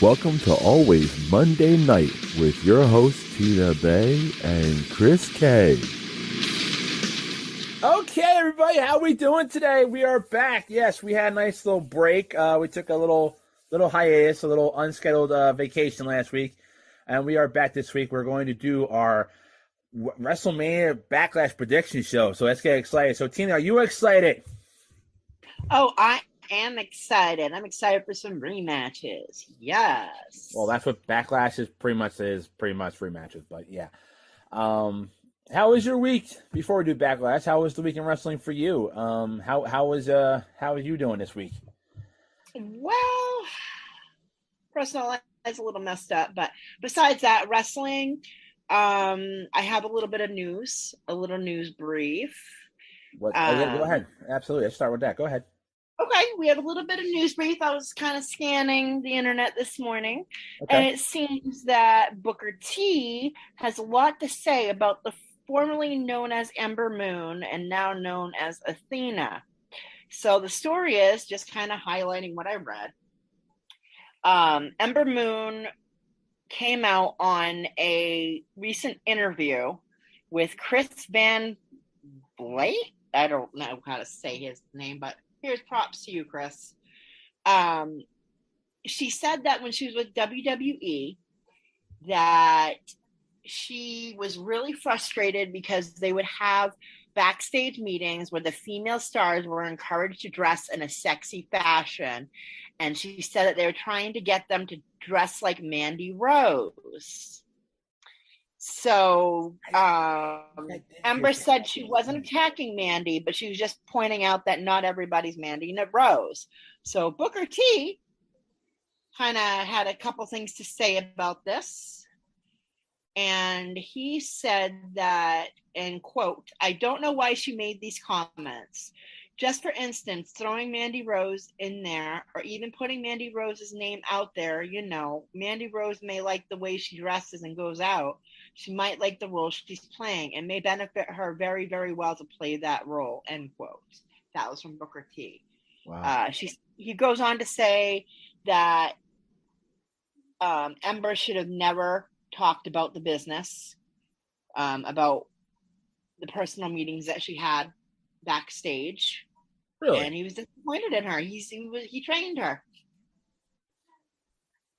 Welcome to Always Monday Night with your hosts Tina Bay and Chris K. Okay, everybody, how we doing today? We are back. Yes, we had a nice little break. We took a little hiatus, a little unscheduled vacation last week, and we are back this week. We're going to do our Wrestlemania Backlash prediction show. So let's get excited. So Tina, are you excited? Oh, I am excited. I'm excited for some rematches. Yes. Well, that's what Backlash is pretty much rematches. But yeah, how was your week? Before we do Backlash, how was the week in wrestling for you? How was you doing this week? Well, personal life is a little messed up, but besides that, wrestling. I have a little bit of news, a little news brief. Go ahead. Absolutely. Let's start with that. Go ahead. Okay, we have a little bit of news brief. I was kind of scanning the internet this morning, and it seems that Booker T has a lot to say about the formerly known as Ember Moon and now known as Athena. So the story is just kind of highlighting what I read. Ember Moon came out on a recent interview with Chris Van Vliet. I don't know how to say his name, but here's props to you, Chris. She said that when she was with WWE, that she was really frustrated because they would have backstage meetings where the female stars were encouraged to dress in a sexy fashion. And she said that they were trying to get them to dress like Mandy Rose. So Ember said she wasn't attacking Mandy, but she was just pointing out that not everybody's Mandy Rose. So Booker T kind of had a couple things to say about this. And he said that, and quote, "I don't know why she made these comments. Just for instance, throwing Mandy Rose in there or even putting Mandy Rose's name out there, Mandy Rose may like the way she dresses and goes out. She might like the role she's playing and may benefit her very, very well to play that role," end quote. That was from Booker T. Wow. He goes on to say that Ember should have never talked about the business, about the personal meetings that she had backstage. Really? And he was disappointed in her. He trained her.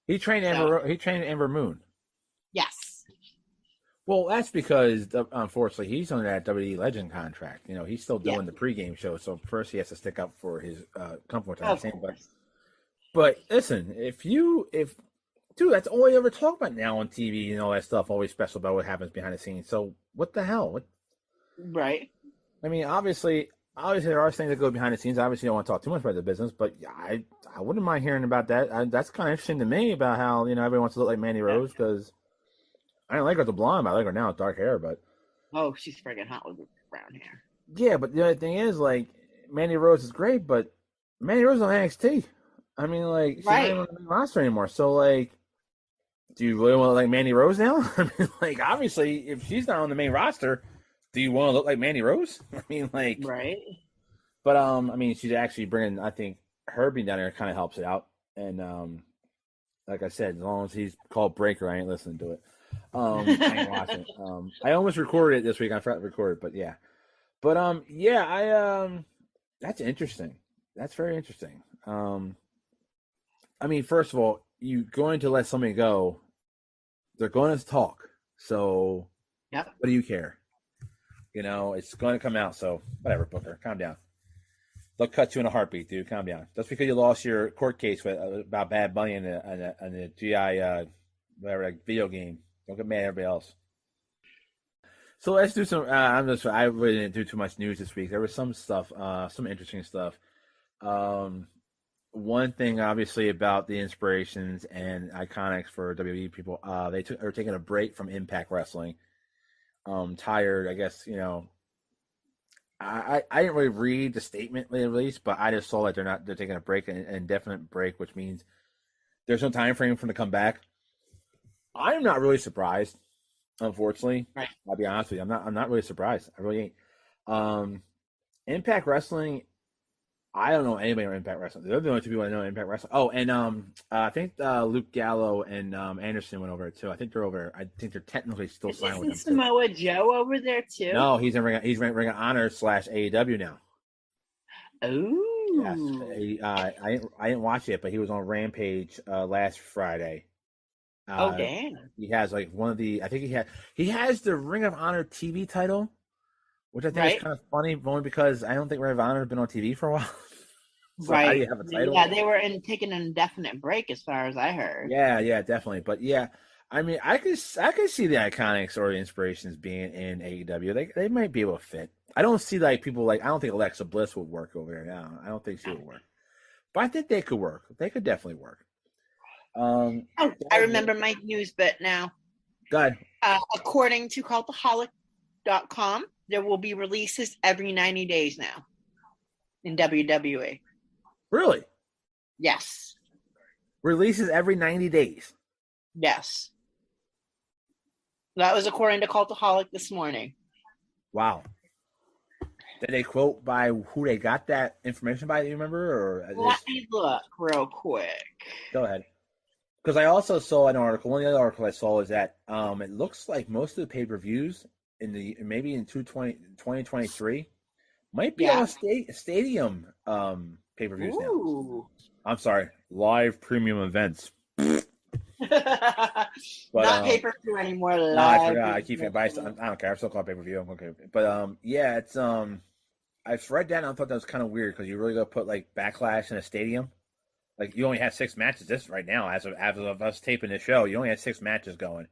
He trained Ember Moon. Yes. Well, that's because unfortunately he's under that WWE Legend contract. He's still doing the pregame show, so first he has to stick up for his company. But listen, dude, that's all you ever talk about now on TV and all that stuff. Always special about what happens behind the scenes. So what the hell? Right. I mean, obviously there are things that go behind the scenes. Obviously, I don't want to talk too much about the business, but I wouldn't mind hearing about that. That's kind of interesting to me about how everyone wants to look like Mandy Rose because I don't like her with the blonde, but I like her now with dark hair. But she's friggin' hot with brown hair. Yeah, but the other thing is, like, Mandy Rose is great, but Mandy Rose is on NXT. I mean, like, she's not even on the main roster anymore. So, like, do you really want to look like Mandy Rose now? I mean, like, obviously, if she's not on the main roster, do you want to look like Mandy Rose? I mean, like, right. But I mean, she's actually bringing. I think her being down there kind of helps it out. And like I said, as long as he's called Breaker, I ain't listening to it. I ain't watching it. I almost recorded it this week. I forgot to record it, but yeah. But that's interesting. That's very interesting. I mean, first of all, you going to let somebody go, they're going to talk. So, What do you care? It's going to come out. So, whatever, Booker, calm down. They'll cut you in a heartbeat, dude. Calm down. Just because you lost your court case about Bad Bunny in the GI video game, don't get mad at everybody else. So let's do some. I really didn't do too much news this week. There was some stuff, some interesting stuff. One thing, obviously, about the inspirations and iconics for WWE people, they are taking a break from Impact Wrestling. Tired, I guess. I didn't really read the statement they released, but I just saw that they're taking a break, an indefinite break, which means there's no time frame for them to come back. I'm not really surprised. Unfortunately, right. I'll be honest with you. I'm not really surprised. I really ain't. Impact Wrestling, I don't know anybody on Impact Wrestling. They're the only two people I know on Impact Wrestling. Oh, and I think Luke Gallo and Anderson went over it too. I think they're over. I think they're technically still signed with them. Isn't Samoa Joe over there too? No, he's in Ring of Honor / AEW now. Oh, yes. I didn't watch it, but he was on Rampage last Friday. damn! He has like one of the. I think he has the Ring of Honor TV title, which I think is kind of funny, only because I don't think Ring of Honor has been on TV for a while. So right. How do you have a title? Yeah, they were taking an indefinite break, as far as I heard. Yeah, definitely. But yeah, I mean, I could see the Iconics or the Inspirations being in AEW. They might be able to fit. I don't see like people like. I don't think Alexa Bliss would work over there now. I don't think she would work. But I think they could work. They could definitely work. I remember my news bit now. Go ahead. According to Cultaholic.com, there will be releases every 90 days now in WWE. Really? Yes. Releases every 90 days? Yes. That was according to Cultaholic this morning. Wow. Did they quote by who they got that information by? Do you remember? Or let me look real quick. Go ahead. Because I also saw an article. One of the other articles I saw is that it looks like most of the pay-per-views maybe in 2023 might be on stadium pay-per-views now. I'm sorry, live premium events. But, not pay-per-view anymore. No, I forgot. I keep it by. I don't care. I'm still calling pay-per-view. I'm okay. But yeah, it's I've read that and I thought that was kind of weird because you really got to put like Backlash in a stadium. Like you only have 6 matches this right now as of us taping the show. You only have 6 matches going,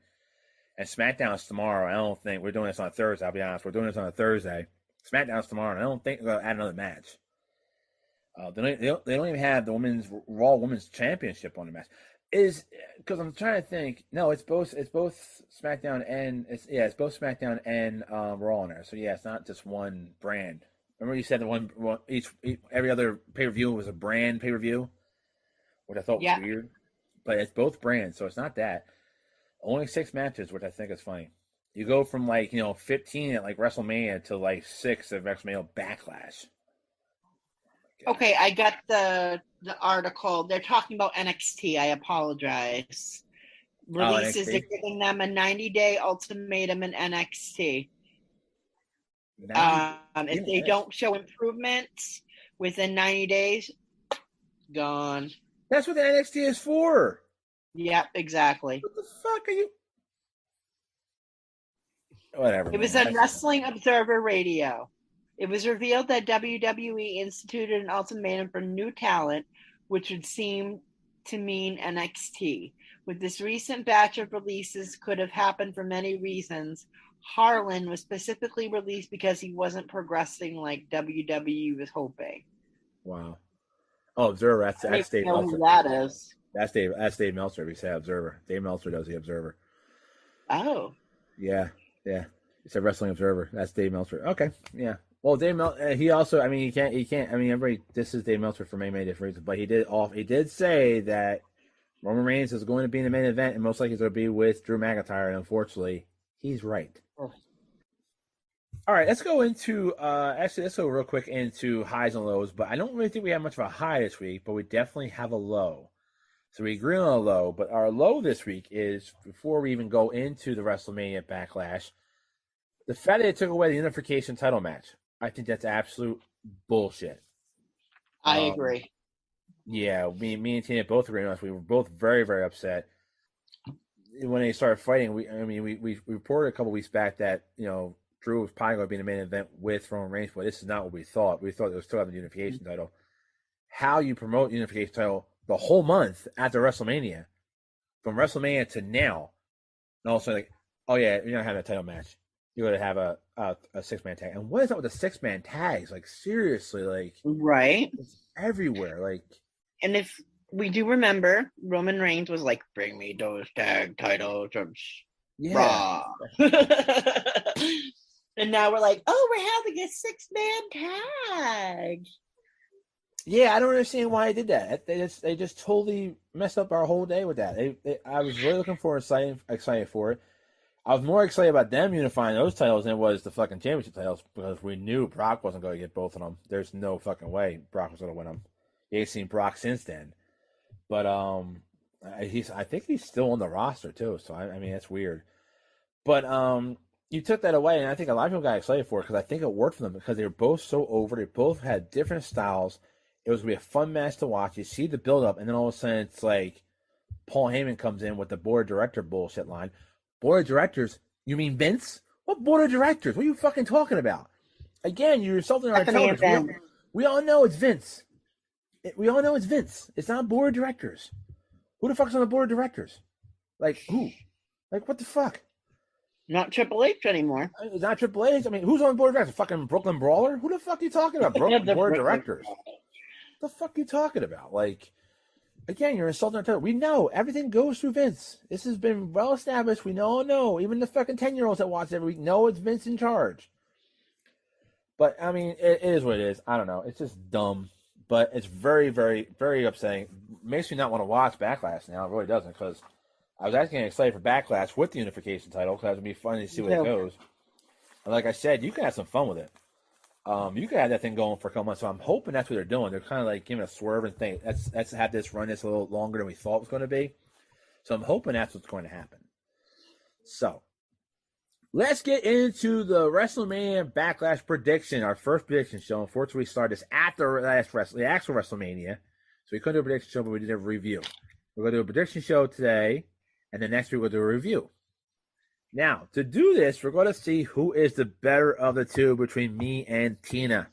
and SmackDown's tomorrow. I don't think we're doing this on a Thursday. I'll be honest, we're doing this on a Thursday. SmackDown's tomorrow, and I don't think they're gonna add another match. They don't even have the Raw Women's Championship on the match. Is because I'm trying to think. No, it's both SmackDown and it's both SmackDown and Raw on there. So yeah, it's not just one brand. Remember you said every other pay-per-view was a brand pay-per-view, which I thought was weird. But it's both brands, so it's not that. Only 6 matches, which I think is funny. You go from 15 at like WrestleMania to like 6 at WrestleMania Backlash. Okay, I got the article. They're talking about NXT. I apologize. Releases, they're giving them a 90-day ultimatum in NXT. If they don't show improvements within 90 days, gone. That's what the NXT is for. Yep, exactly. What the fuck are you? Whatever. It was on Wrestling Observer Radio. It was revealed that WWE instituted an ultimatum for new talent, which would seem to mean NXT. With this recent batch of releases could have happened for many reasons. Harlan was specifically released because he wasn't progressing like WWE was hoping. Wow. Oh, Observer. That's Dave Meltzer. Who that is. That's Dave Meltzer. We say Observer. Dave Meltzer does the Observer. Oh. Yeah. It's a Wrestling Observer. That's Dave Meltzer. Okay. Yeah. Well, Dave Meltzer. He also. I mean, he can't. I mean, everybody. This is Dave Meltzer for many different reasons. But he did say that Roman Reigns is going to be in the main event, and most likely it's going to be with Drew McIntyre. And unfortunately, he's right. Oh. All right, let's go into let's go real quick into highs and lows. But I don't really think we have much of a high this week, but we definitely have a low. So we agree on a low, but our low this week is, before we even go into the WrestleMania Backlash, the fact that they took away the unification title match. I think that's absolute bullshit. I agree. Yeah, me and Tina both agree on this. We were both very, very upset when they started fighting. We reported a couple weeks back that Drew was probably going to be in the main event with Roman Reigns, but this is not what we thought. We thought they would still have the unification title. How you promote unification title the whole month after WrestleMania, from WrestleMania to now, and also like, oh yeah, you're not having a title match. You're going to have a 6-man tag. And what is up with the 6-man tags? Like, seriously, like, right? It's everywhere. Like, and if we do remember, Roman Reigns was like, "Bring me those tag titles." Yeah. And now we're like, "Oh, we're having a 6-man tag." Yeah, I don't understand why they did that. They just totally messed up our whole day with that. I was really looking forward, excited for it. I was more excited about them unifying those titles than it was the fucking championship titles because we knew Brock wasn't going to get both of them. There's no fucking way Brock was going to win them. You've seen Brock since then, but I think he's still on the roster too. So I mean that's weird. But you took that away, and I think a lot of people got excited for it because I think it worked for them because they were both so over. They both had different styles. It was going to be a fun match to watch. You see the build up, and then all of a sudden it's like Paul Heyman comes in with the board of director bullshit line. Board of directors? You mean Vince? What board of directors? What are you fucking talking about? Again, you're insulting our intelligence. We all know it's Vince. We all know it's Vince. It's not board of directors. Who the fuck's on the board of directors? Like, who? Like, what the fuck? Not Triple H anymore. It's not Triple H. I mean, who's on the board of directors? Fucking Brooklyn Brawler? Who the fuck are you talking about? Board of directors. What the fuck are you talking about? Like, again, you're insulting our title. We know everything goes through Vince. This has been well established. We all know. Even the fucking 10-year-olds that watch every week know it's Vince in charge. But, I mean, it is what it is. I don't know. It's just dumb. But it's very, very, very upsetting. Makes me not want to watch Backlash now. It really doesn't because I was actually excited for Backlash with the unification title because it would be fun to see where it goes. And like I said, you can have some fun with it. You could have that thing going for a couple months. So I'm hoping that's what they're doing. They're kind of like giving a swerve and think let's have this run this a little longer than we thought it was going to be. So I'm hoping that's what's going to happen. So let's get into the WrestleMania Backlash prediction. Our first prediction show. Unfortunately, we started this after the actual WrestleMania, so we couldn't do a prediction show, but we did a review. We're going to do a prediction show today, and then next week we'll do a review. Now, to do this, we're going to see who is the better of the two between me and Tina.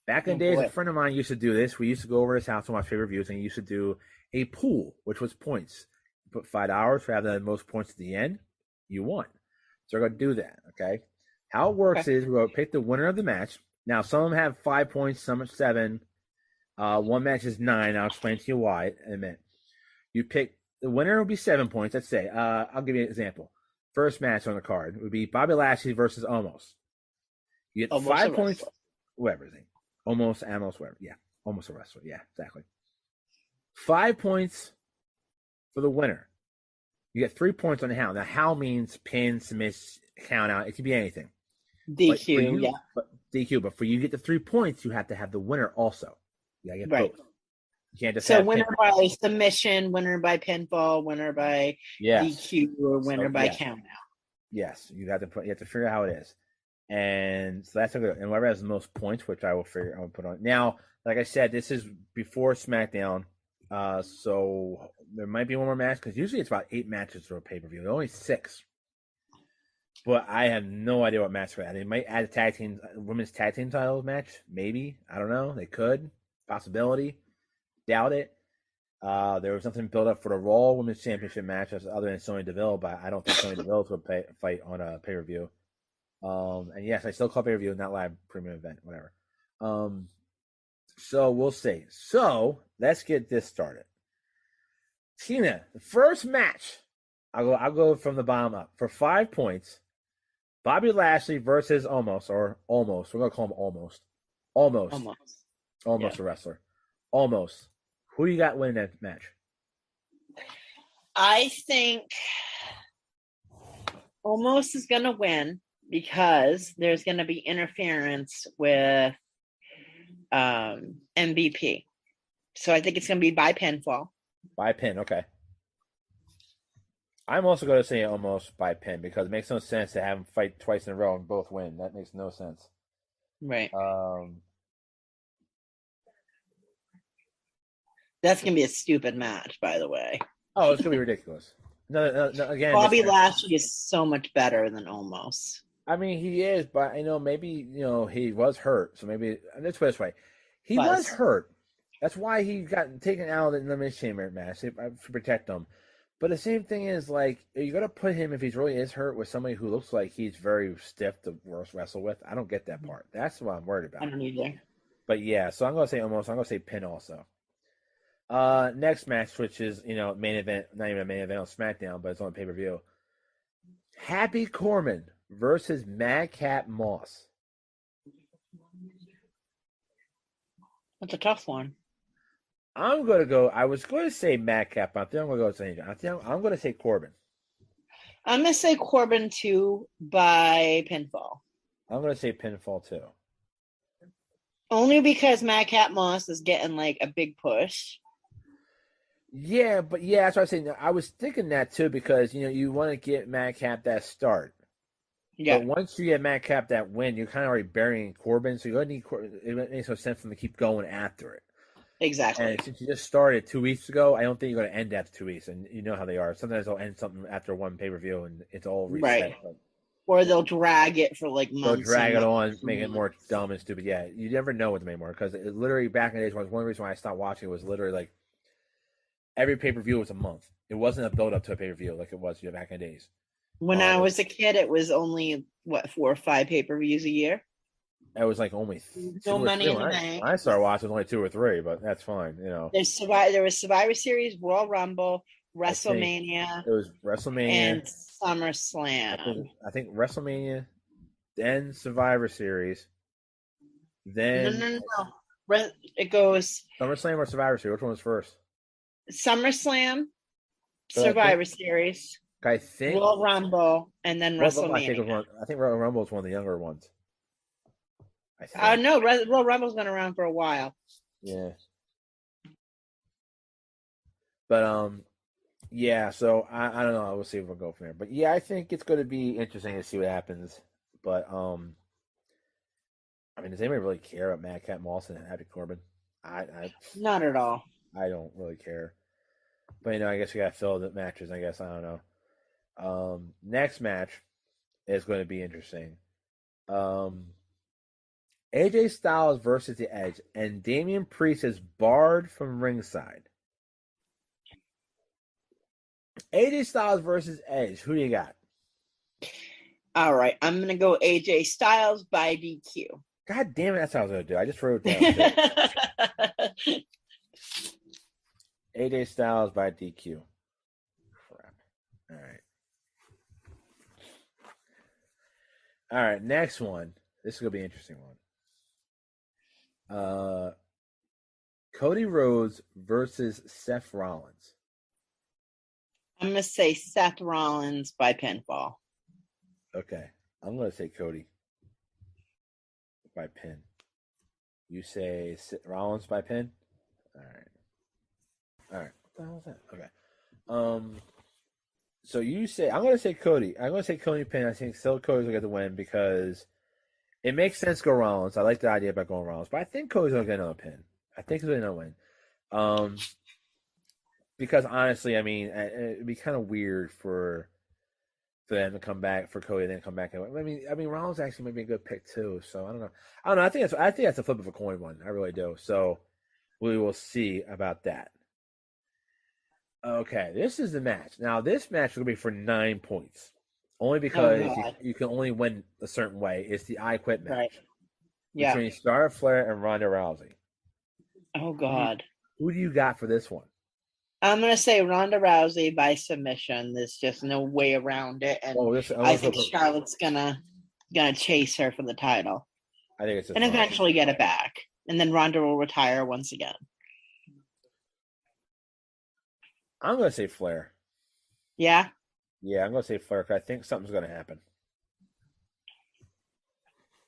Back in the days, a friend of mine used to do this. We used to go over his house and watch favorite reviews, and he used to do a pool, which was points. You put $5 for having the most points at the end, you won. So we're going to do that, okay? How it works is we're going to pick the winner of the match. Now, some of them have 5 points, some are 7. One match is 9. I'll explain to you why in a minute. You pick the winner will be 7 points. Let's say, I'll give you an example. First match on the card would be Bobby Lashley versus Omos. You get 5 points, whatever his name. Omos, whatever. Yeah, Omos a wrestler. Yeah, exactly. 5 points for the winner. You get 3 points on the Howl. Now, Howl means pin, submission, count out. It could be anything. DQ, DQ, but for you to get the 3 points, you have to have the winner also. You gotta get both. You can't just winner by submission, winner by pinfall, winner by DQ, or winner by count out. Yes, you have to figure out how it is. And so that's a good. And whoever has the most points, which I will put on. Now, like I said, this is before SmackDown. So there might be one more match because usually it's about 8 matches for a pay-per-view. Only 6. But I have no idea what match for that. They might add a women's tag team title match. Maybe. I don't know. They could. Possibility. Doubt it. There was nothing built up for the Raw Women's Championship match other than Sonya Deville, but I don't think Sonya Deville will fight on a pay-per-view. And yes, I still call pay-per-view, not live premium event, whatever. So we'll see. So let's get this started. Tina, the first match. I'll go from the bottom up for 5 points. Bobby Lashley versus Omos, or Almost. We're gonna call him Almost. Almost a wrestler. Almost. Who you got winning that match? I think Almost is gonna win because there's gonna be interference with MVP. So I think it's gonna be by pinfall. By pin, okay. I'm also going to say almost by pin because it makes no sense to have them fight twice in a row and both win. That makes no sense. Right. That's going to be a stupid match, by the way. Oh, it's going to be ridiculous. No, again. Bobby Lashley is so much better than Almost. I mean, he is, but maybe he was hurt. So maybe let's put it this way: he was hurt. That's why he got taken out of the Elimination Chamber match to protect him. But the same thing is, like, you got to put him, if he really is hurt, with somebody who looks like he's very stiff to wrestle with. I don't get that part. That's what I'm worried about. I don't either. But yeah, so I'm going to say almost. I'm going to say pin also. Next match, which is, main event, not even a main event on SmackDown, but it's on pay-per-view. Happy Corbin versus Madcap Moss. That's a tough one. I'm going to go. I was going to say Madcap, but I think I'm going to go with anything. I'm going to say Corbin. I'm gonna say Corbin 2 by pinfall. I'm gonna say pinfall too. Only because Madcap Moss is getting like a big push. Yeah, but yeah, that's what I was saying. I was thinking that too because you want to get Madcap that start. Yeah. But once you get Madcap that win, you're kind of already burying Corbin, so you don't need Corbin. It makes no sense for them to keep going after it. Exactly. And since you just started 2 weeks ago, I don't think you're going to end after 2 weeks. And you know how they are. Sometimes they'll end something after one pay-per-view and it's all reset. Right. Or they'll drag it for like months. They'll drag it on, make it more dumb and stupid. Yeah, you never know with them anymore because it literally back in the days, one reason why I stopped watching was literally like every pay-per-view was a month. It wasn't a build-up to a pay-per-view like it was back in the days. When I was a kid, it was only, 4 or 5 pay-per-views a year? It was like only no money in the bank. When I started watching, it was only 2 or 3, but that's fine, There was Survivor Series, Royal Rumble, WrestleMania. It was WrestleMania. And SummerSlam. I think WrestleMania, then Survivor Series, then... No. It goes... SummerSlam or Survivor Series? Which one was first? SummerSlam, Survivor Series, I think Royal Rumble, and then WrestleMania. I think Royal Rumble is one of the younger ones. No, Royal Rumble's been around for a while. Yeah. But yeah. So I don't know. We'll see if we'll go from there. But yeah, I think it's going to be interesting to see what happens. But I mean, does anybody really care about Madcap Moss and Happy Corbin? I not at all. I don't really care. But I guess we got to fill the matches. I guess I don't know. Next match is going to be interesting. AJ Styles versus The Edge, and Damian Priest is barred from ringside. AJ Styles versus Edge. Who do you got? All right, I'm going to go AJ Styles by DQ. God damn it, that's what I was going to do. I just wrote it down. AJ Styles by DQ. Crap. All right, next one. This is going to be an interesting one. Cody Rhodes versus Seth Rollins. I'm going to say Seth Rollins by pinfall. Okay. I'm going to say Cody by pin. You say Rollins by pin? All right. What the hell is that? Okay. So you say, I'm going to say Cody. I'm going to say Cody pin. I think still Cody's going to get the win because it makes sense to go Rollins. I like the idea about going Rollins, but I think Cody's going to get another pin. I think he's going to win. Because honestly, I mean, it'd be kind of weird for them to come back, for Cody and then come back. I mean, Rollins actually might be a good pick too. So I don't know. I think that's a flip of a coin one. I really do. So we will see about that. Okay, this is the match. Now this match will be for 9 points, only because you can only win a certain way. It's the I Quit match. Right. Yeah. Between Charlotte Flair and Ronda Rousey. Oh God. Who do you got for this one? I'm going to say Ronda Rousey by submission. There's just no way around it. And I think Charlotte's gonna chase her for the title. I think it's and eventually get it back. And then Ronda will retire once again. I'm going to say Flair. Yeah? Yeah, I'm going to say Flair because I think something's going to happen.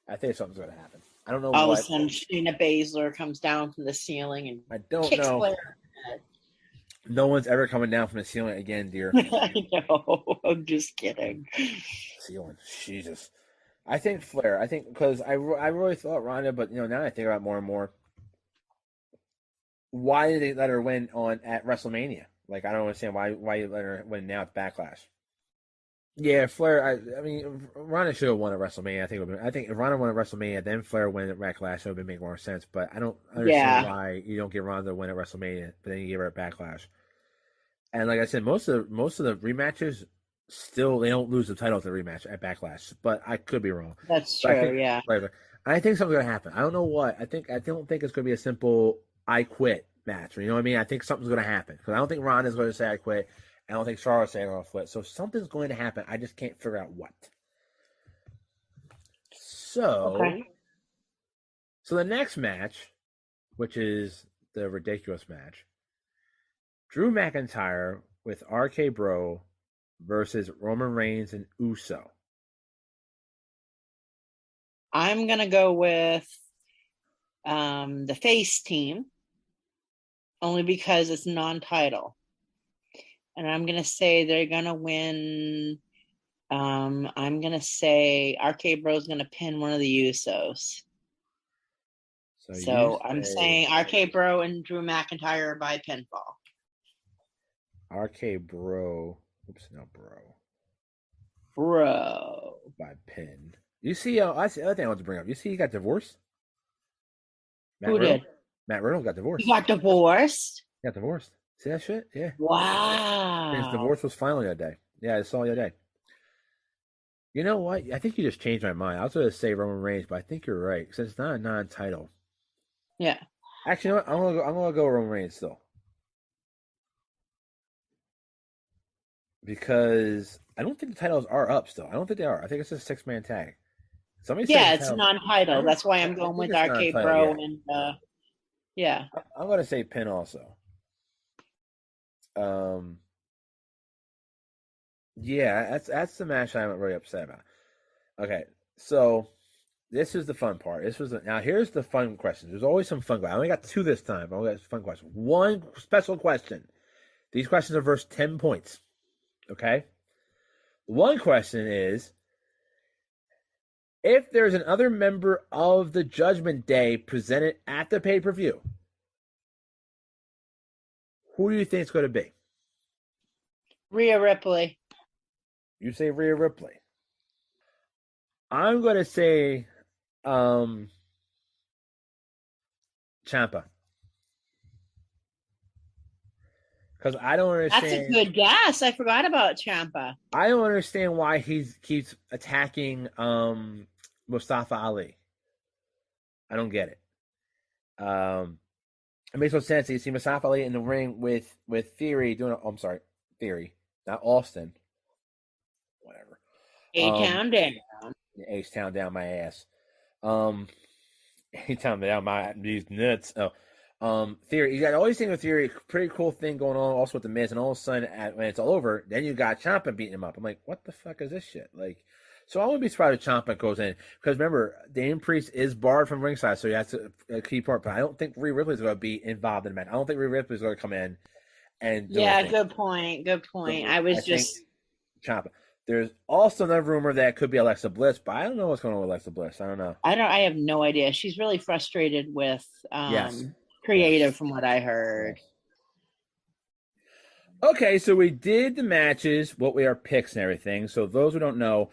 I don't know All of a sudden, Shayna Baszler comes down from the ceiling and I don't kicks know. Flair. No one's ever coming down from the ceiling again, dear. I know. I'm just kidding. Ceiling. Jesus. I think Flair. I think because I really thought Ronda, but now I think about it more and more. Why did they let her win at WrestleMania? Like, I don't understand why you let her win now at Backlash. Yeah, Flair. I mean, Ronda should have won at WrestleMania. I think if Ronda won at WrestleMania, then Flair win at Backlash, it would make more sense. But I don't understand why you don't give Ronda a win at WrestleMania, but then you give her at Backlash. And like I said, most of the rematches still they don't lose the title at the rematch at Backlash. But I could be wrong. That's true. Yeah. I think something's gonna happen. I don't know what. I don't think it's gonna be a simple I quit match. You know what I mean? I think something's gonna happen because I don't think Ronda's going to say I quit. I don't think Charlotte's saying I'll flip. So something's going to happen. I just can't figure out what. So the next match, which is the ridiculous match, Drew McIntyre with RK Bro versus Roman Reigns and Uso. I'm gonna go with the face team, only because it's non-title, and I'm gonna say they're gonna win. I'm gonna say RK Bro's gonna pin one of the Usos. So I'm saying RK Bro and Drew McIntyre by pinfall. RK Bro. Oops, no, Bro. By pin. You see, that's the other thing I want to bring up. You see, he got divorced. Who did? Matt Riddle got divorced. He got divorced? He got divorced. See that shit? Yeah. Wow. His divorce was finally that day. Yeah, I saw the other day. You know what? I think you just changed my mind. I was going to say Roman Reigns, but I think you're right because it's not a non-title. Yeah. Actually, you know what? I'm gonna go Roman Reigns still because I don't think the titles are up still. I don't think they are. I think it's a 6-man tag. It's non-title. That's why I'm going with RK Bro and yeah. I'm gonna say pin also. Yeah, that's the match I'm really upset about. Okay, so this is the fun part. Now here's the fun question. There's always some fun. I only got 2 this time. But I only got a fun question. One special question. These questions are worth 10 points. Okay. One question is, if there's another member of the Judgment Day presented at the pay-per-view, who do you think it's going to be? Rhea Ripley. You say Rhea Ripley. I'm going to say Ciampa. Because I don't understand. That's a good guess. I forgot about Ciampa. I don't understand why he keeps attacking Mustafa Ali. I don't get it. It makes no sense. You see Mustafa Ali in the ring with Theory doing. I'm sorry, Theory, not Austin. Whatever. A-Town down. H-Town down my ass. H-Town down these nuts. Theory. You got all these things with Theory. Pretty cool thing going on also with the Miz, and all of a sudden, when it's all over, then you got Ciampa beating him up. I'm like, what the fuck is this shit? Like, so I wouldn't be surprised if Ciampa goes in because remember, Damian Priest is barred from ringside, so that's a key part. But I don't think Rhea Ripley is going to be involved in the match. I don't think Rhea Ripley is going to come in and do anything. Good point. Good point. I just Ciampa. There's also another rumor that it could be Alexa Bliss, but I don't know what's going on with Alexa Bliss. I don't know. I have no idea. She's really frustrated with creative, from what I heard. Yes. Okay, so we did the matches, what we are picks and everything. So those who don't know,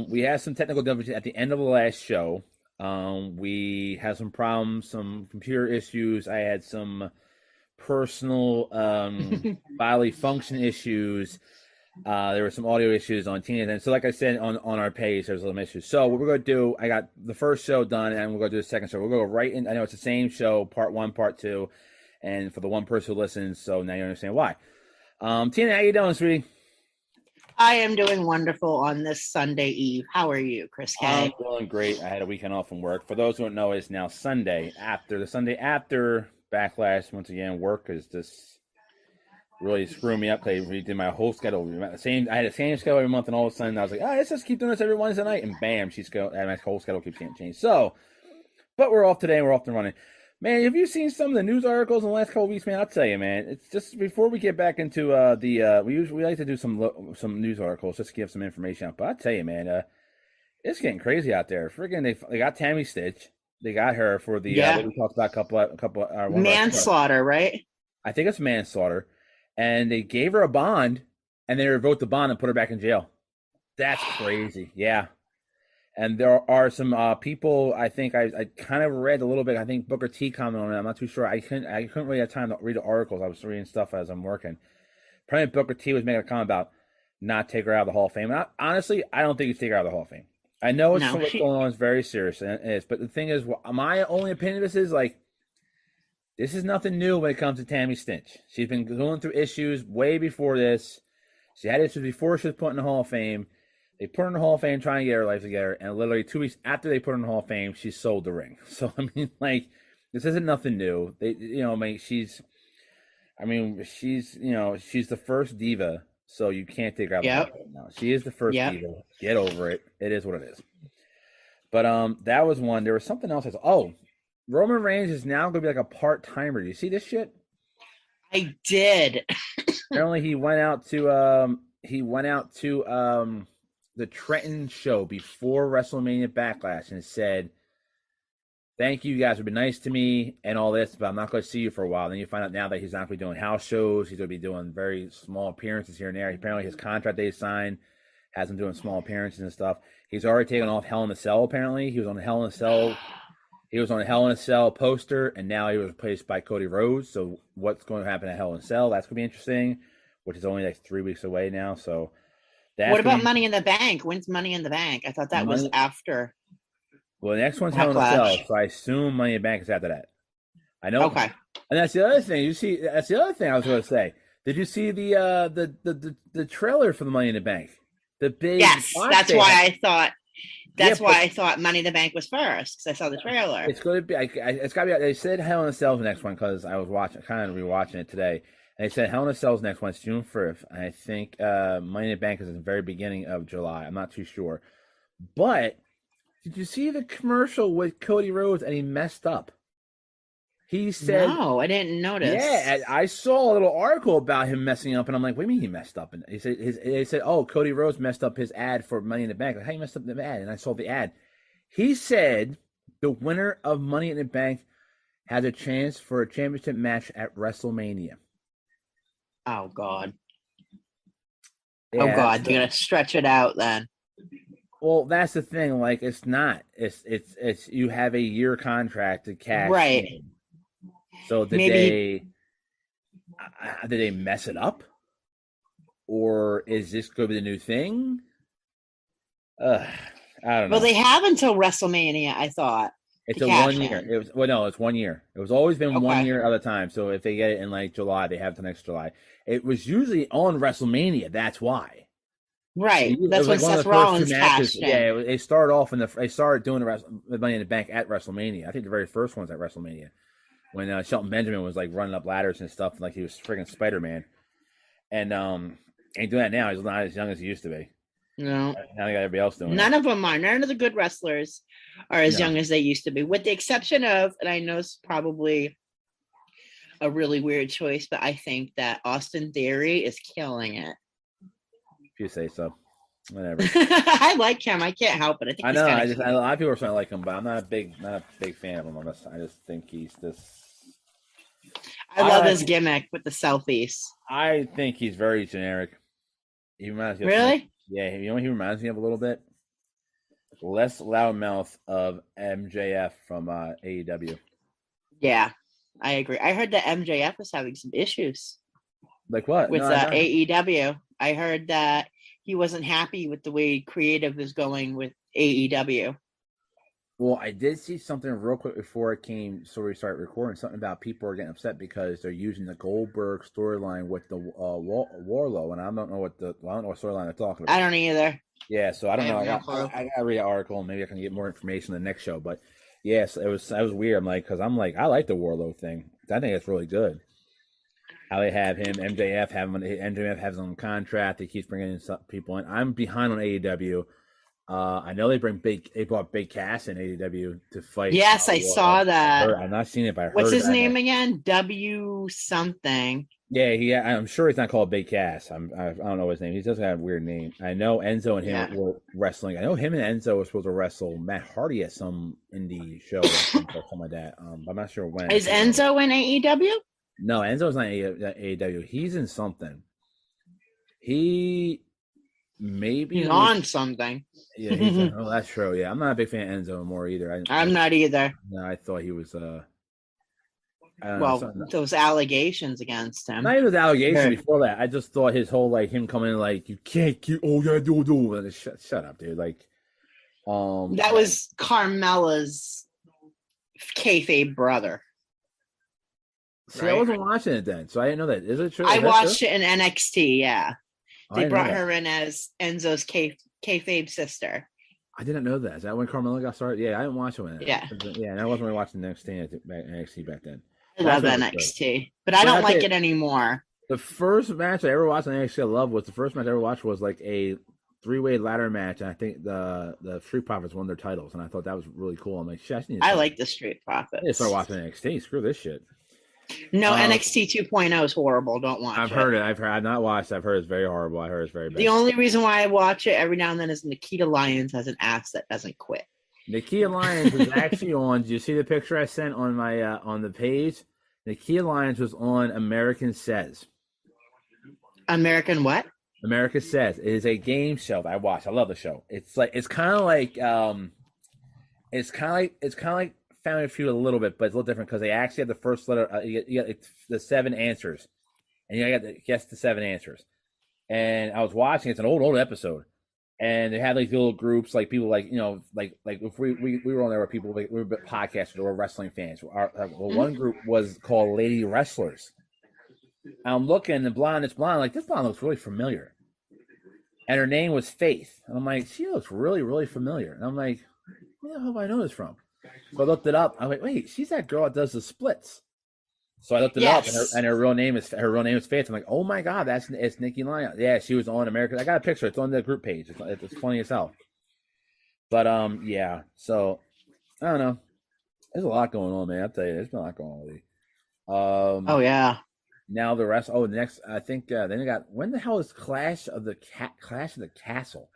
we had some technical difficulties at the end of the last show. We had some problems, some computer issues. I had some personal bodily function issues. There were some audio issues on Tina's end. So like I said on our page, there's some issues. So what we're going to do, I got the first show done, and we're going to do the second show. We're going to go right in. I know it's the same show, part 1, part 2, and for the one person who listens, so now you understand why. Tina, how you doing, sweetie? I am doing wonderful on this Sunday Eve. How are you, Chris K? I'm doing great. I had a weekend off from work. For those who don't know, it's now Sunday after Backlash. Once again, work is just really screwing me up. They redid my whole schedule. I had the same schedule every month, and all of a sudden I was like, let's just keep doing this every Wednesday night, and bam, my whole schedule keeps getting changed. So, but we're off today, and we're off and running. Man, have you seen some of the news articles in the last couple of weeks, man? I'll tell you, man. It's just before we get back into we like to do some news articles just to give some information out. But I'll tell you, man, it's getting crazy out there. Friggin' they got Tammy Stitch. They got her for the what we talked about a couple manslaughter, right? I think it's manslaughter, and they gave her a bond, and they revoked the bond and put her back in jail. That's crazy, yeah. And there are some people. I think I kind of read a little bit. I think Booker T commented on it. I'm not too sure. I couldn't really have time to read the articles. I was reading stuff as I'm working. Probably Booker T was making a comment about not take her out of the Hall of Fame. And honestly, I don't think you take her out of the Hall of Fame. I know what's going on is very serious, and it is. But the thing is, my only opinion of this is this is nothing new when it comes to Tammy Stitch. She's been going through issues way before this. She had issues before she was put in the Hall of Fame. They put her in the Hall of Fame trying to get her life together, and literally 2 weeks after they put her in the Hall of Fame, she sold the ring. So, I mean, this isn't nothing new. She's the first diva So you can't take her out Yep. of the right now. She is the first Yep. diva. Get over it. It is what it is. But that was one. There was something else. Roman Reigns is now going to be like a part timer. Do you see this shit? I did. Apparently, he went out to the Trenton show before Wrestlemania Backlash and said, "Thank you, guys have been nice to me and all this, but I'm not going to see you for a while." Then you find out now that he's not going to be doing house shows. He's going to be doing very small appearances here and there. Apparently, his contract they signed has him doing small appearances and stuff. He's already taken off Hell in a Cell. Apparently, he was on Hell in a Cell. He was on a Hell in a Cell poster, and now he was replaced by Cody Rhodes. So what's going to happen at Hell in a Cell? That's going to be interesting, which is only like 3 weeks away now. So that's what about Money in the Bank? When's Money in the Bank? I thought that was after. Well, the next one's Hell in a Cell, so I assume Money in the Bank is after that. I know. Okay. And that's the other thing. That's the other thing I was going to say. Did you see the trailer for the Money in the Bank? The big. Yes, that's why I thought. That's why I thought Money in the Bank was first, because I saw the trailer. It's going to be. It's got to be. They said Hell in a Cell's the next one because I was kind of rewatching it today, and they said Hell in a Cell's next one. It's June 1st. I think Money in the Bank is at the very beginning of July. I'm not too sure, but did you see the commercial with Cody Rhodes and he messed up? He said, "No, I didn't notice." Yeah, I saw a little article about him messing up, and I'm like, "What do you mean he messed up?" And they said, "Oh, Cody Rhodes messed up his ad for Money in the Bank." Like, how you messed up the ad? And I saw the ad. He said the winner of Money in the Bank has a chance for a championship match at WrestleMania. Oh God! Yeah, oh God! They're gonna stretch it out then. Well, that's the thing. Like, it's not. It's you have a year contract to cash right. in. So did they mess it up, or is this going to be the new thing? I don't know. Well, they have until WrestleMania. I thought it's a 1 year. It's 1 year. It was always been 1 year at a time. So if they get it in like July, they have it the next July. It was usually on WrestleMania. That's why. Right. That's when Seth Rollins cashed in. Yeah, they started doing the Money in the Bank at WrestleMania. I think the very first one's at WrestleMania. When Shelton Benjamin was like running up ladders and stuff, like he was freaking Spider-Man, and ain't doing that now. He's not as young as he used to be. No, now they got everybody else doing. None of them are. None of the good wrestlers are as young as they used to be, with the exception of, and I know it's probably a really weird choice, but I think that Austin Theory is killing it. If you say so. Whatever. I like him. I can't help it. I know. A lot of people are starting to like him, but I'm not a big fan of him. I just think he's this. I love his gimmick with the selfies. I think he's very generic. He reminds me of really? Yeah, you know what he reminds me of a little bit? Less loudmouth of MJF from AEW. Yeah, I agree. I heard that MJF was having some issues. Like what? With AEW. I heard that he wasn't happy with the way creative is going with AEW. Well, I did see something real quick before it came, so we started recording, something about people are getting upset because they're using the Goldberg storyline with the Warlow, and I don't know what storyline they're talking about. I don't either. Yeah, so I don't know. I gotta read an article, and maybe I can get more information in the next show. But yes, it was weird. I'm like, because I like the Warlow thing. I think it's really good. How they have him, MJF has him on contract. He keeps bringing in some people in. I'm behind on AEW. I know they brought Big Cass in AEW to fight. Yes, I saw that. I've not seen it, but I heard. What's his name again? W something. Yeah, I'm sure he's not called Big Cass. I don't know his name. He doesn't have a weird name. I know Enzo and him were wrestling. I know him and Enzo were supposed to wrestle Matt Hardy at some indie show or something like that. I'm not sure when. Is Enzo in AEW? No, Enzo's not AEW. He's in something. He maybe on something. Yeah, that's true. Yeah, I'm not a big fan of Enzo anymore either. I'm not either. No, I thought he was. Those allegations against him. Not even the allegations before that. I just thought his whole him coming in like you can't keep. Oh yeah, do. Shut up, dude. Like, that was Carmella's kayfabe brother. See, I wasn't watching it then, so I didn't know that. Is it true? I watched it in NXT. Yeah, they brought her in as Enzo's kayfabe sister. I didn't know that. Is that when Carmella got started? Yeah, I didn't watch it. Yeah, and I wasn't really watching NXT back then. I love NXT, but I don't like it anymore. The first match I ever watched, and I actually love, was the first match I ever watched was like a 3-way ladder match, and I think the Street Profits won their titles, and I thought that was really cool. I'm like, shit, I like the Street Profits. I need to start watching NXT. Screw this shit. No, NXT 2.0 is horrible. Don't watch it. I've heard it. I've not watched. I've heard it's very horrible. I heard it's very bad. The only reason why I watch it every now and then is Nikita Lyons has an ass that doesn't quit. Nikita Lyons was actually on. Did you see the picture I sent on my on the page? Nikita Lyons was on American Says. American what? America Says. It is a game show that I watch. I love the show. It's kind of like Family Feud a little bit, but it's a little different because they actually have the first letter. You get the 7 answers, and you got to guess the 7 answers. And I was watching. It's an old episode, and they had like little groups, like people, like like if we were on there, were people we were podcasters or wrestling fans. One group was called Lady Wrestlers. I'm looking, the blonde, this blonde looks really familiar, and her name was Faith, and I'm like, she looks really, really familiar, and I'm like, where the hell do I know this from? So I looked it up. I'm like, wait, she's that girl that does the splits. So I looked it up, and her real name is Faith. I'm like, oh my god, it's Nikki Lyons. Yeah, she was on America. I got a picture. It's on the group page. It's funny as hell. But yeah. So I don't know. There's a lot going on, man. I'll tell you, there's been a lot going on with you. Oh yeah. Now the rest. Oh, next, I think then they got. When the hell is Clash of the Castle?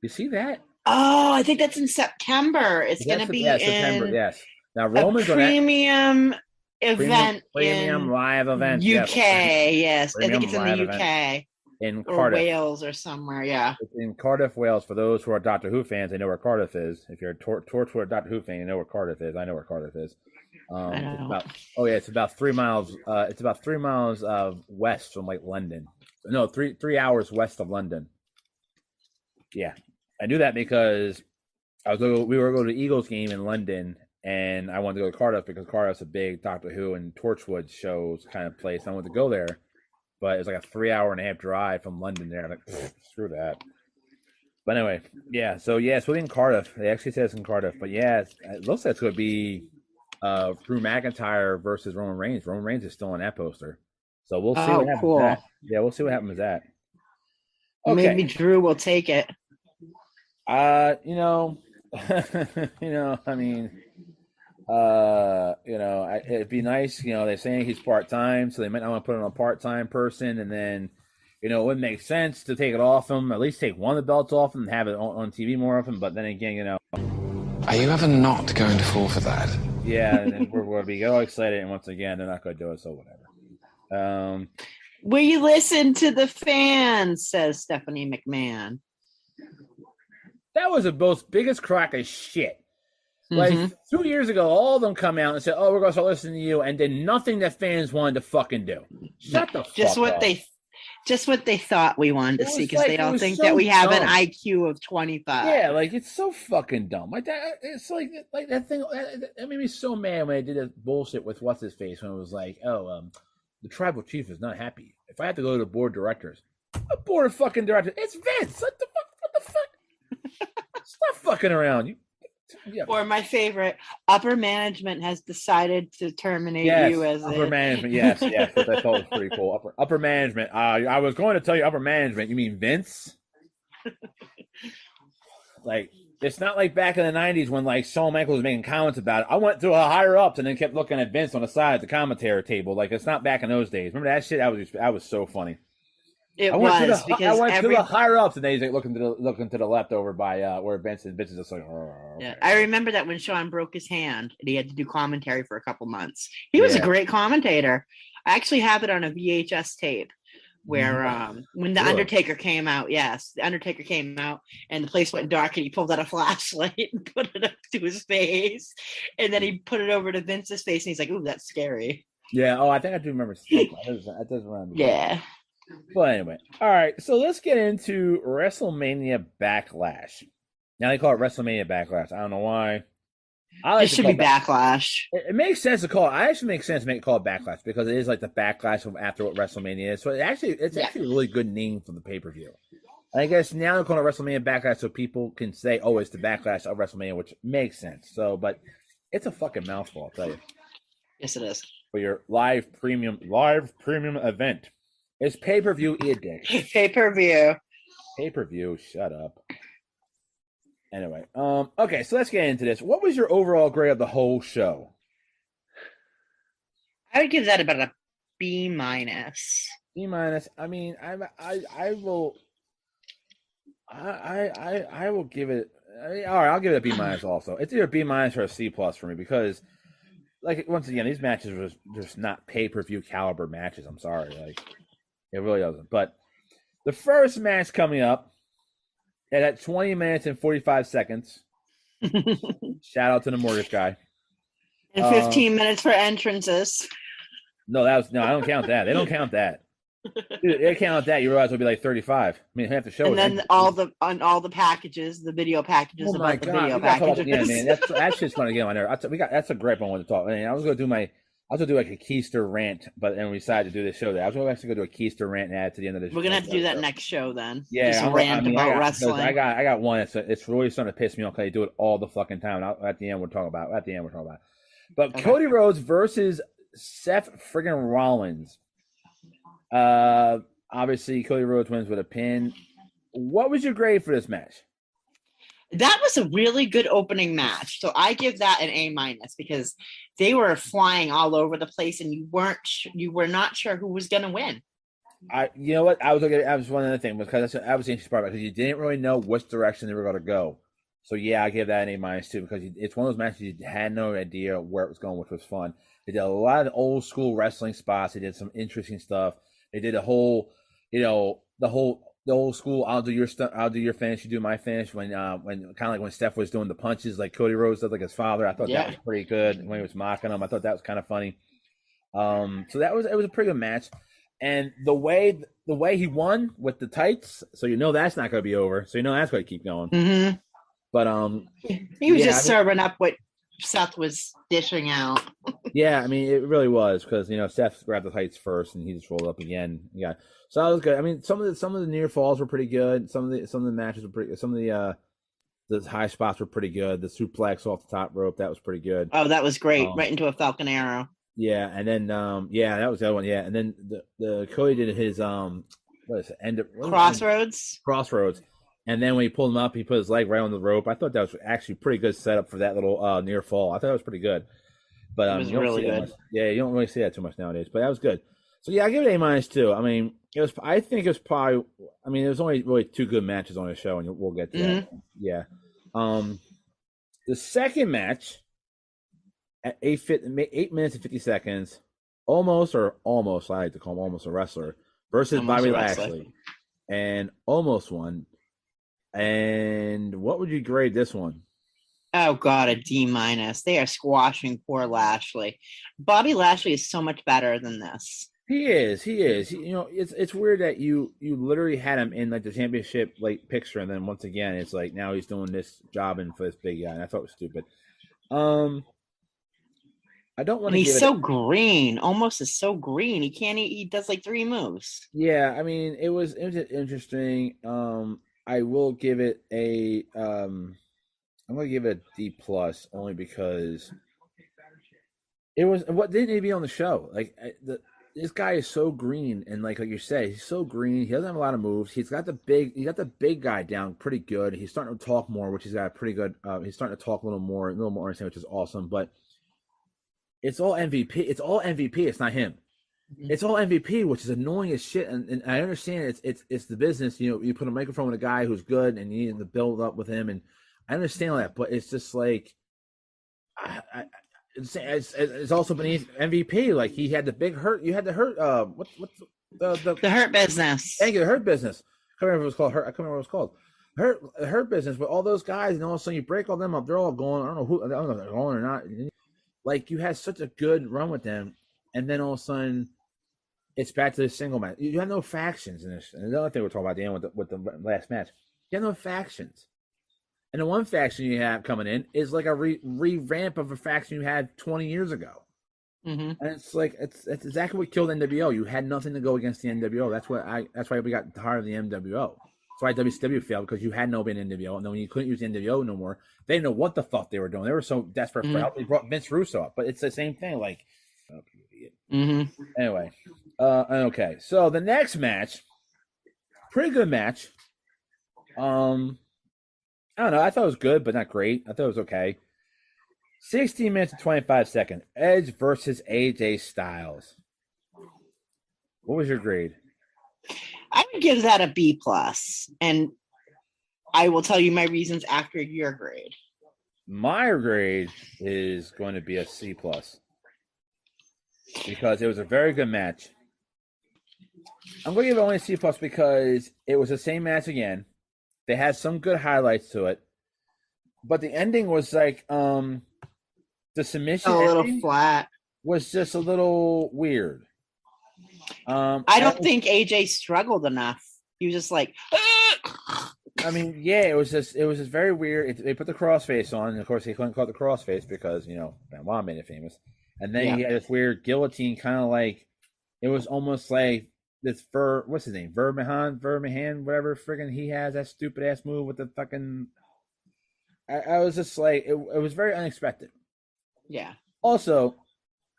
You see that? Oh, I think that's in September. It's going to be in September. Yes. Now Roman's a premium event, premium live event. UK. Yes, I think it's in the UK, in or Cardiff, Wales, or somewhere. Yeah, it's in Cardiff, Wales. For those who are Doctor Who fans, they know where Cardiff is. If you're a Torchwood Doctor Who fan, you know where Cardiff is. I know where Cardiff is. It's about 3 miles. It's about 3 miles west from like London. No, 3 hours west of London. Yeah, I knew that because we were going to the Eagles game in London, and I wanted to go to Cardiff because Cardiff's a big Doctor Who and Torchwood shows kind of place. I wanted to go there, but it was like a 3.5-hour drive from London there. I'm like, screw that. But anyway, yeah. So yeah, it's in Cardiff. They actually said it's in Cardiff, but yeah, it looks like it's going to be Drew McIntyre versus Roman Reigns. Roman Reigns is still on that poster, so we'll see what happens with that. Yeah, we'll see what happens with that. Okay. Maybe Drew will take it. I mean, it'd be nice. They're saying he's part-time, so they might not want to put on a part-time person, and then, it wouldn't make sense to take it off him. At least take one of the belts off him and have it on TV more often. But then again, are you ever not going to fall for that? Yeah, and then we'll be all excited, and once again, they're not going to do it, so whatever. Will you listen to the fans? Says Stephanie McMahon. That was the most biggest crock of shit. Like 2 years ago, all of them come out and said, "Oh, we're going to start listening to you," and did nothing that fans wanted to fucking do. Shut the fuck up. Just what they thought we wanted to see, because they all think that we have an IQ of 25. Yeah, like it's so fucking dumb. Like that. It's like that thing. That made me so mad when I did that bullshit with what's his face when it was like, the tribal chief is not happy. If I have to go to the board of directors, a board of fucking directors, it's Vince. What the fuck? Stop fucking around. Or my favorite, upper management has decided to terminate you as upper management. Yes, which I thought was pretty cool. Upper management. I was going to tell you upper management. You mean Vince? Like, it's not like back in the 90s when like Shawn Michaels was making comments about it. I went to a higher ups and then kept looking at Vince on the side of the commentary table. Like, it's not back in those days. Remember that shit? That was so funny. I went to the higher ups, and he's like looking to the left over by where Vince is just like. Yeah, I remember that when Shawn broke his hand and he had to do commentary for a couple months. He was a great commentator. I actually have it on a VHS tape where when the Undertaker came out. Yes, the Undertaker came out, and the place went dark, and he pulled out a flashlight and put it up to his face, and then he put it over to Vince's face, and he's like, "Ooh, that's scary." Yeah. Oh, I think I do remember. That does remember. Yeah. But anyway, all right. So let's get into Wrestlemania Backlash. Now they call it Wrestlemania Backlash. I don't know why. It should be Backlash. It makes sense to call it. I actually makes sense to make it called Backlash because it is like the backlash from after what WrestleMania is. So actually a really good name for the pay-per-view. I guess now they're calling it WrestleMania Backlash so people can say, "Oh, it's the backlash of WrestleMania," which makes sense. So, but it's a fucking mouthful, I'll tell you. Yes, it is. for your live premium event. It's pay-per-view, dick. Pay-per-view. Pay-per-view, shut up. Anyway, okay, so let's get into this. What was your overall grade of the whole show? I would give that about a B minus. B minus. I mean, I will give it. All right, I'll give it a B minus. Also, it's either a B minus or a C plus for me because, like, once again, these matches were just not pay-per-view caliber matches. I'm sorry, like, it really doesn't. But the first match coming up. And at 20 minutes and 45 seconds, shout out to the mortgage guy. And 15 minutes for entrances. No, I don't count that. They don't count that. Dude, they count that. You realize it'll be like 35. I mean, half the show. And then all the packages, the video packages. Oh my about God, the video packages. Yeah, man, that's just going to get on there. That's a great one to talk. I mean, I was going to do like a Keister rant, but then we decided to do this show there. I was going to actually go do a Keister rant and add to the end of this. We're gonna have to do that next show then. Yeah, just rant about wrestling. I got one. It's really starting to piss me off because they do it all the fucking time. At the end, we'll talk about it. But okay. Cody Rhodes versus Seth friggin' Rollins. Obviously, Cody Rhodes wins with a pin. What was your grade for this match? That was a really good opening match. So I give that an A minus because they were flying all over the place and you were not sure who was going to win. You know what? I was one other thing because that was the interesting part because you didn't really know which direction they were going to go. So yeah, I give that an A minus too because it's one of those matches you had no idea where it was going, which was fun. They did a lot of old school wrestling spots. They did some interesting stuff. They did a whole, the old school, I'll do your finish, you do my finish. When kind of like when Steph was doing the punches, like Cody Rhodes did, like his father. I thought that was pretty good when he was mocking him. I thought that was kind of funny. So it was a pretty good match, and the way he won with the tights, so that's not going to be over. So that's going to keep going. Mm-hmm. But he was serving up what Seth was dishing out. Yeah, I mean it really was because Seth grabbed the tights first and he just rolled up again. Yeah. So that was good. I mean, some of the near falls were pretty good. Some of the matches were pretty. Some of the high spots were pretty good. The suplex off the top rope, that was pretty good. Oh, that was great! Right into a Falcon Arrow. Yeah, and then that was the other one. Yeah, and then the Cody did his what is it? Crossroads. And then when he pulled him up, he put his leg right on the rope. I thought that was actually pretty good setup for that little near fall. I thought it was pretty good. But it was really good. Yeah, you don't really see that too much nowadays. But that was good. So yeah, I give it A minus too. I mean, I think it was probably. I mean, there was only really two good matches on the show, and we'll get to that. Yeah. The second match at 8 minutes and 50 seconds, almost. I like to call him almost a wrestler versus Bobby Lashley, and almost won. And what would you grade this one? Oh God, a D minus. They are squashing poor Lashley. Bobby Lashley is so much better than this. He is. It's weird that you literally had him in like the championship like picture, and then once again, it's like now he's doing this jobbing for this big guy, and I thought it was stupid. I don't want to. He's so green. Almost is so green. He can't. He does like 3 moves. Yeah, I mean, it was interesting. I will give it a. I'm going to give it a D plus only because it was what didn't he be on the show like this guy is so green and like you said, he's so green. He doesn't have a lot of moves. He got the big guy down pretty good. He's starting to talk more, which he's got a pretty good. He's starting to talk a little more which is awesome. But it's all MVP. It's all MVP. It's not him. It's all MVP, which is annoying as shit. And I understand it's the business. You put a microphone with a guy who's good, and you need to build up with him. And I understand that, but it's just like it's also beneath MVP. Like he had the big hurt. You had the hurt. What's the Hurt Business? Thank you, the Hurt Business. I can't remember what it was called. I can't remember what it was called. Hurt Business. With all those guys, and all of a sudden you break all them up. They're all going. I don't know if they're going or not. Like you had such a good run with them, and then all of a sudden it's back to the single match. You have no factions in this. And the other thing we're talking about at the end with the last match, you have no factions. And the one faction you have coming in is like a revamp of a faction you had 20 years ago. Mm-hmm. And it's like it's exactly what killed NWO. You had nothing to go against the NWO. That's why we got tired of the NWO. That's why WCW failed, because you had nobody in NWO. And then when you couldn't use the NWO no more, they didn't know what the fuck they were doing. They were so desperate for help. They brought Vince Russo up. But it's the same thing. Like, Mm-hmm. Anyway, okay. So the next match, pretty good match. I don't know. I thought it was good, but not great. I thought it was okay. 16 minutes and 25 seconds. Edge versus AJ Styles. What was your grade? I would give that a B plus, and I will tell you my reasons after your grade. My grade is going to be a C plus because it was a very good match. I'm going to give it only a C plus because it was the same match again. They had some good highlights to it, but the ending was like the submission A little ending flat. was just a little weird. I don't think AJ struggled enough. He was just like, I mean, yeah, it was just very weird. They put the crossface on, and of course, they couldn't call it the crossface because Benoit made it famous. And then he had this weird guillotine, kind of like it was almost like this what's his name, Vermahan, whatever friggin' he has that stupid ass move with the fucking. I was just like, it was very unexpected. Yeah. Also,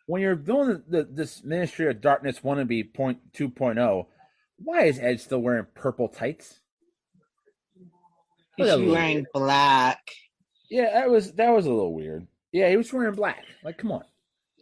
when you're doing this Ministry of Darkness wannabe 2.0, why is Edge still wearing purple tights? He's wearing black. Yeah, that was a little weird. Yeah, he was wearing black. Like, come on,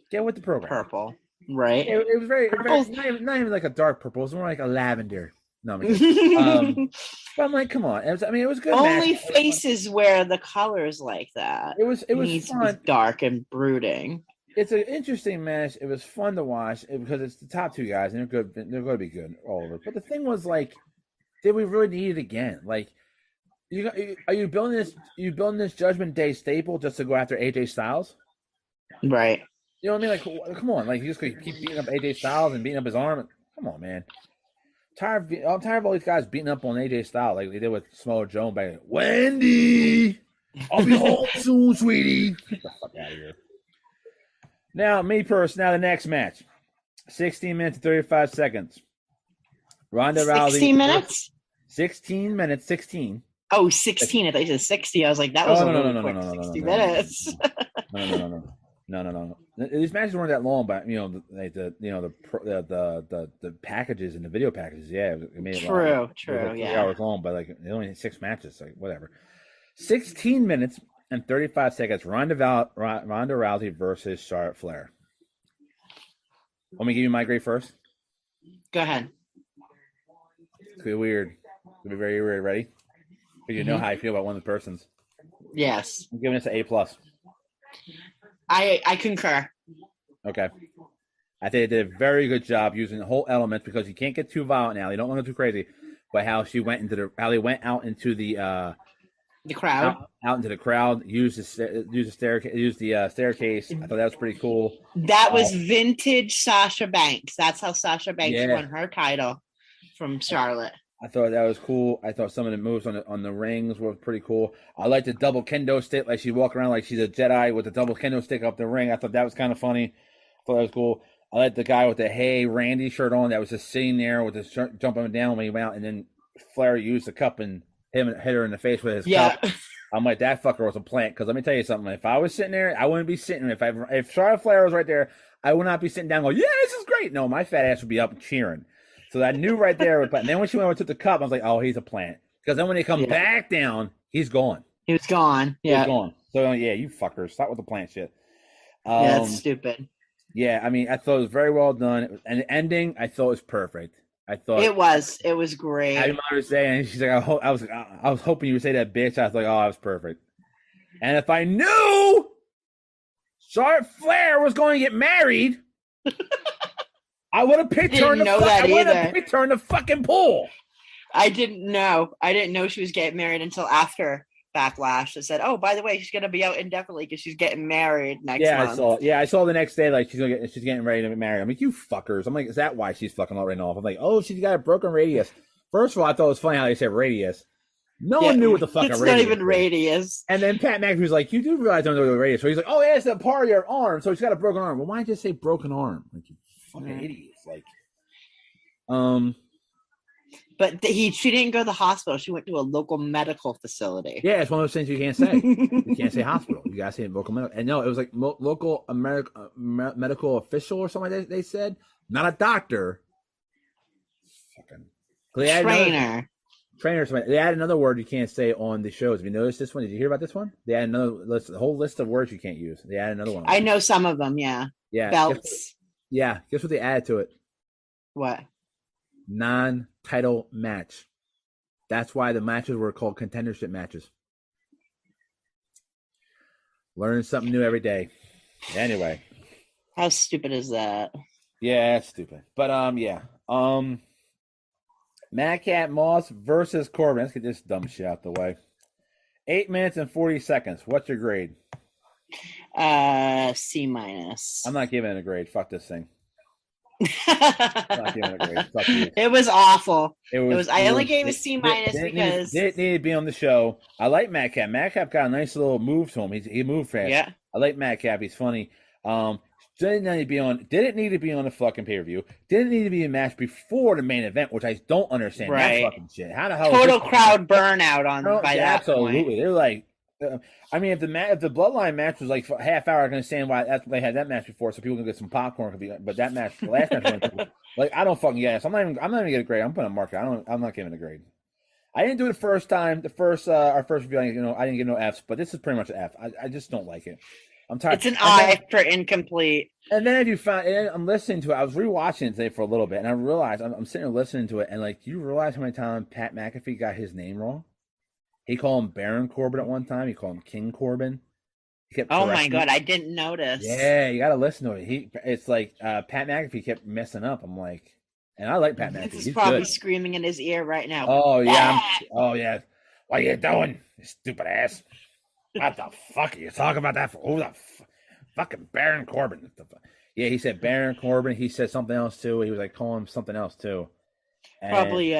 get with the program. Purple, right? It was very not even like a dark purple. It was more like a lavender. No, I'm kidding. But I'm like, come on. It was a good. Only match. faces wear the colors like that. It was fun. Dark and brooding. It's an interesting match. It was fun to watch because it's the top two guys, and they're good. They're going to be good all over. But the thing was, like, did we really need it again? Like, are you building this? This Judgment Day staple just to go after AJ Styles? Right. You know what I mean? Like, come on. Like, you just keep beating up AJ Styles and beating up his arm. Come on, man. I'm tired of all these guys beating up on AJ Styles like they did with Samoa Joe back. Wendy, I'll be home soon, sweetie. Get the fuck out of here. Now, the next match. 16 minutes and 35 seconds. Ronda Rousey. 16 minutes? 16 minutes, 16. Oh, 16. I thought you said 60. I was like, that was quick 60 minutes. No. These matches weren't that long, but the packages and the video packages, yeah, it made it long. True, it was like 3 hours long, but like it only had 6 matches, like whatever. 16 minutes and 35 seconds. Ronda Rousey versus Charlotte Flair. Let me give you my grade first. Go ahead. It's gonna be weird. It's gonna be very weird. Ready? Because you know how I feel about one of the persons. Yes. I'm giving this an A plus. I concur. Okay. I think they did a very good job using the whole element because you can't get too violent now. You don't want to go too crazy. But how they went out into the crowd, out into the crowd, use the staircase. I thought that was pretty cool. That was vintage Sasha Banks. That's how Sasha Banks won her title from Charlotte. I thought that was cool. I thought some of the moves on the rings were pretty cool. I like the double kendo stick, like she walk around like she's a Jedi with the double kendo stick up the ring. I thought that was kind of funny. I thought that was cool. I like the guy with the Hey Randy shirt on that was just sitting there with his shirt jumping down when he went out, and then Flair used the cup and hit her in the face with his cup. I'm like, that fucker was a plant. Because let me tell you something. If I was sitting there, I wouldn't be sitting. If Charlotte Flair was right there, I would not be sitting down going, yeah, this is great. No, my fat ass would be up cheering. So I knew right there. And then when she went over to the cup, I was like, oh, he's a plant. Because then when they come back down, he's gone. He was gone. Yeah. He's gone. So, yeah, you fuckers. Stop with the plant shit. That's stupid. Yeah, I mean, I thought it was very well done. And the ending, I thought was perfect. I thought it was great. I remember her saying, she's like, I was hoping you would say that, bitch. I was like, oh, it was perfect. And if I knew Charlotte Flair was going to get married, I would have picked her in the fucking pool. I didn't know. I didn't know she was getting married until after Backlash. They said, "Oh, by the way, she's going to be out indefinitely because she's getting married next month." I saw the next day like she's getting ready to get married. I'm like, you fuckers. I'm like, is that why she's fucking already off? I'm like, oh, she's got a broken radius. First of all, I thought it was funny how they said radius. No one knew what the fuck a radius was. It's not even radius. And then Pat McAfee was like, you do realize I don't know what a radius. So he's like, oh, yeah, it's a part of your arm. So she's got a broken arm. Well, why just say broken arm? Like, you fucking idiots. Like, But she didn't go to the hospital. She went to a local medical facility. Yeah, it's one of those things you can't say. You can't say hospital. You gotta say local medical. And no, it was like local medical official or something like that. They said, not a doctor. Fucking Trainer. Trainer. They add another word you can't say on the shows. Have you noticed this one? Did you hear about this one? They add another list, a whole list of words you can't use. They add another one. I know some of them. Yeah. Yeah. Belts. Guess what they added to it? What? Non-title match. That's why the matches were called contendership matches. Learning something new every day. Anyway. How stupid is that? Yeah, that's stupid. But yeah. Madcap Moss versus Corbin. Let's get this dumb shit out the way. 8 minutes and 40 seconds. What's your grade? C-. I'm not giving it a grade. Fuck this thing. Not giving it a grade. Fuck you. It was awful. I only gave a C- because didn't need to be on the show. I like Madcap. Madcap got a nice little move to him. He moved fast. Yeah. I like Madcap. He's funny. Didn't need to be on the fucking pay-per-view. Didn't need to be a match before the main event, which I don't understand. Right. That fucking shit. How the hell? Total crowd burnout on by that absolutely. point. They're like, I mean, if the Bloodline match was like a half hour, I can understand why they had that match before, so people can get some popcorn. But that match, the last match, like I don't fucking get it. So I'm not even gonna get a grade. I'm putting a marker. I'm not giving a grade. I didn't do it the first time. Our first review, I didn't give no Fs, but this is pretty much an F. I just don't like it. I'm tired. It's an I for incomplete. And then I'm listening to it. I was rewatching it today for a little bit, and I realized I'm sitting there listening to it, and like, you realize how many times Pat McAfee got his name wrong? He called him Baron Corbin at one time. He called him King Corbin. He kept oh my god, I didn't notice. Yeah, you got to listen to it. It's like Pat McAfee kept messing up. I'm like, and I like Pat McAfee. He's probably screaming in his ear right now. Oh yeah, oh yeah. What are you doing, you stupid ass? What the fuck are you talking about that for? Who the fucking Baron Corbin? Yeah, he said Baron Corbin. He said something else too. He was like calling him something else too. And, probably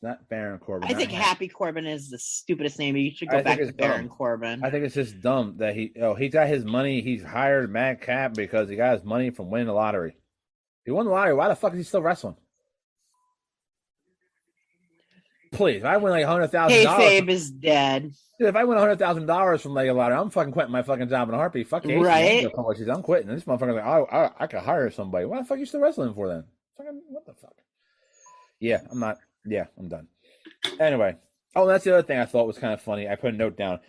not Baron Corbin. I think Happy Corbin is the stupidest name. You should go back to Baron Corbin. I think it's just dumb that he got his money. He's hired Madcap because he got his money from winning the lottery. He won the lottery. Why the fuck is he still wrestling? Please, if I win like $100,000. Kayfabe is dead. Dude, if I win $100,000 from like a lottery, I'm fucking quitting my fucking job in a heartbeat. Fuck Casey. Right? I'm quitting. This motherfucker's like, oh, I could hire somebody. Why the fuck are you still wrestling for then? Fucking what the fuck? Yeah, I'm not. Yeah, I'm done. Anyway, that's the other thing I thought was kind of funny. I put a note down.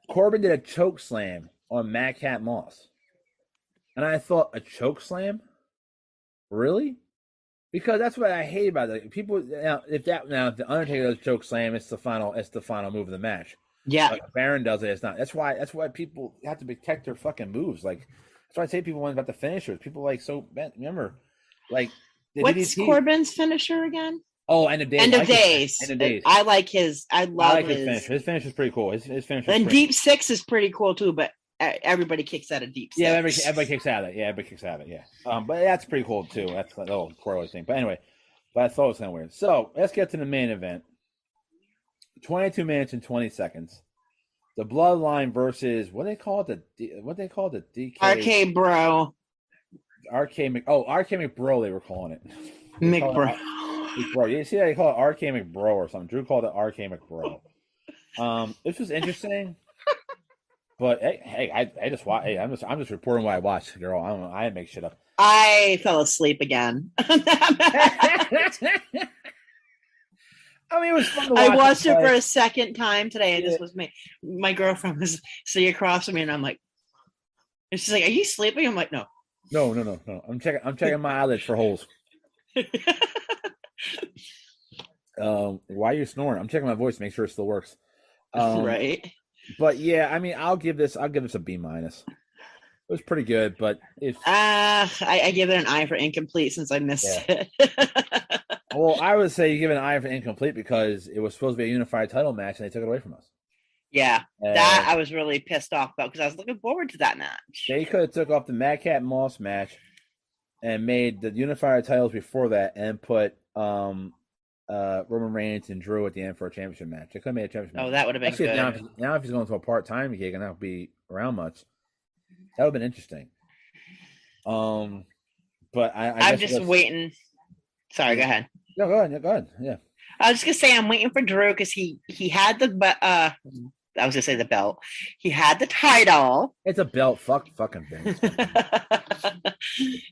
Corbin did a choke slam on Madcap Moss, and I thought, a choke slam? Really? Because that's what I hate about it. People if the Undertaker does choke slam, it's the final move of the match. Yeah. Like Baron does it, it's not. That's why people have to protect their fucking moves. Like that's why I say people want about the finishers. People like so remember, like what's DDT. Corbin's finisher again? Oh, End of Days. End of Days. I like his. I love his finisher. His finish is pretty cool. His finisher. And Deep Six is pretty cool too, but everybody kicks out of Deep Six. Yeah, everybody kicks out of it. Yeah, everybody kicks out of it. Yeah. But that's pretty cool too. That's the little twirly thing. But anyway, I thought it was kind of weird. So let's get to the main event. 22 minutes and 20 seconds. The Bloodline versus what they call it? The DK RK Bro. RK McBro. They were calling it. McBro. McBro. You see, they call it RK McBro or something. Drew called it RK McBro. This was interesting. But hey, I just watch. Hey, I'm just reporting what I watched, girl. I didn't make shit up. I fell asleep again. I mean, it was fun to watch. I watched it for a second time today, and this was me. My girlfriend was sitting across from me, and I'm like, and she's like, "Are you sleeping?" I'm like, "No." No. I'm checking my eyelids for holes. Why are you snoring? I'm checking my voice to make sure it still works. Right. But yeah, I mean, I'll give this a B-. It was pretty good, but it's I give it an I for incomplete since I missed it. Well, I would say you give it an I for incomplete because it was supposed to be a unified title match and they took it away from us. Yeah, that I was really pissed off about because I was looking forward to that match. They could have took off the Madcap Moss match and made the unified titles before that and put Roman Reigns and Drew at the end for a championship match. They could have made a championship match. Oh, that would have been good. Now if he's going to a part-time gig and not be around much, that would have been interesting. But I'm just waiting. Sorry, go ahead. No, go ahead. Yeah. I was just gonna say I'm waiting for Drew because he had the I was gonna say the belt. He had the title. It's a belt. Fucking thing.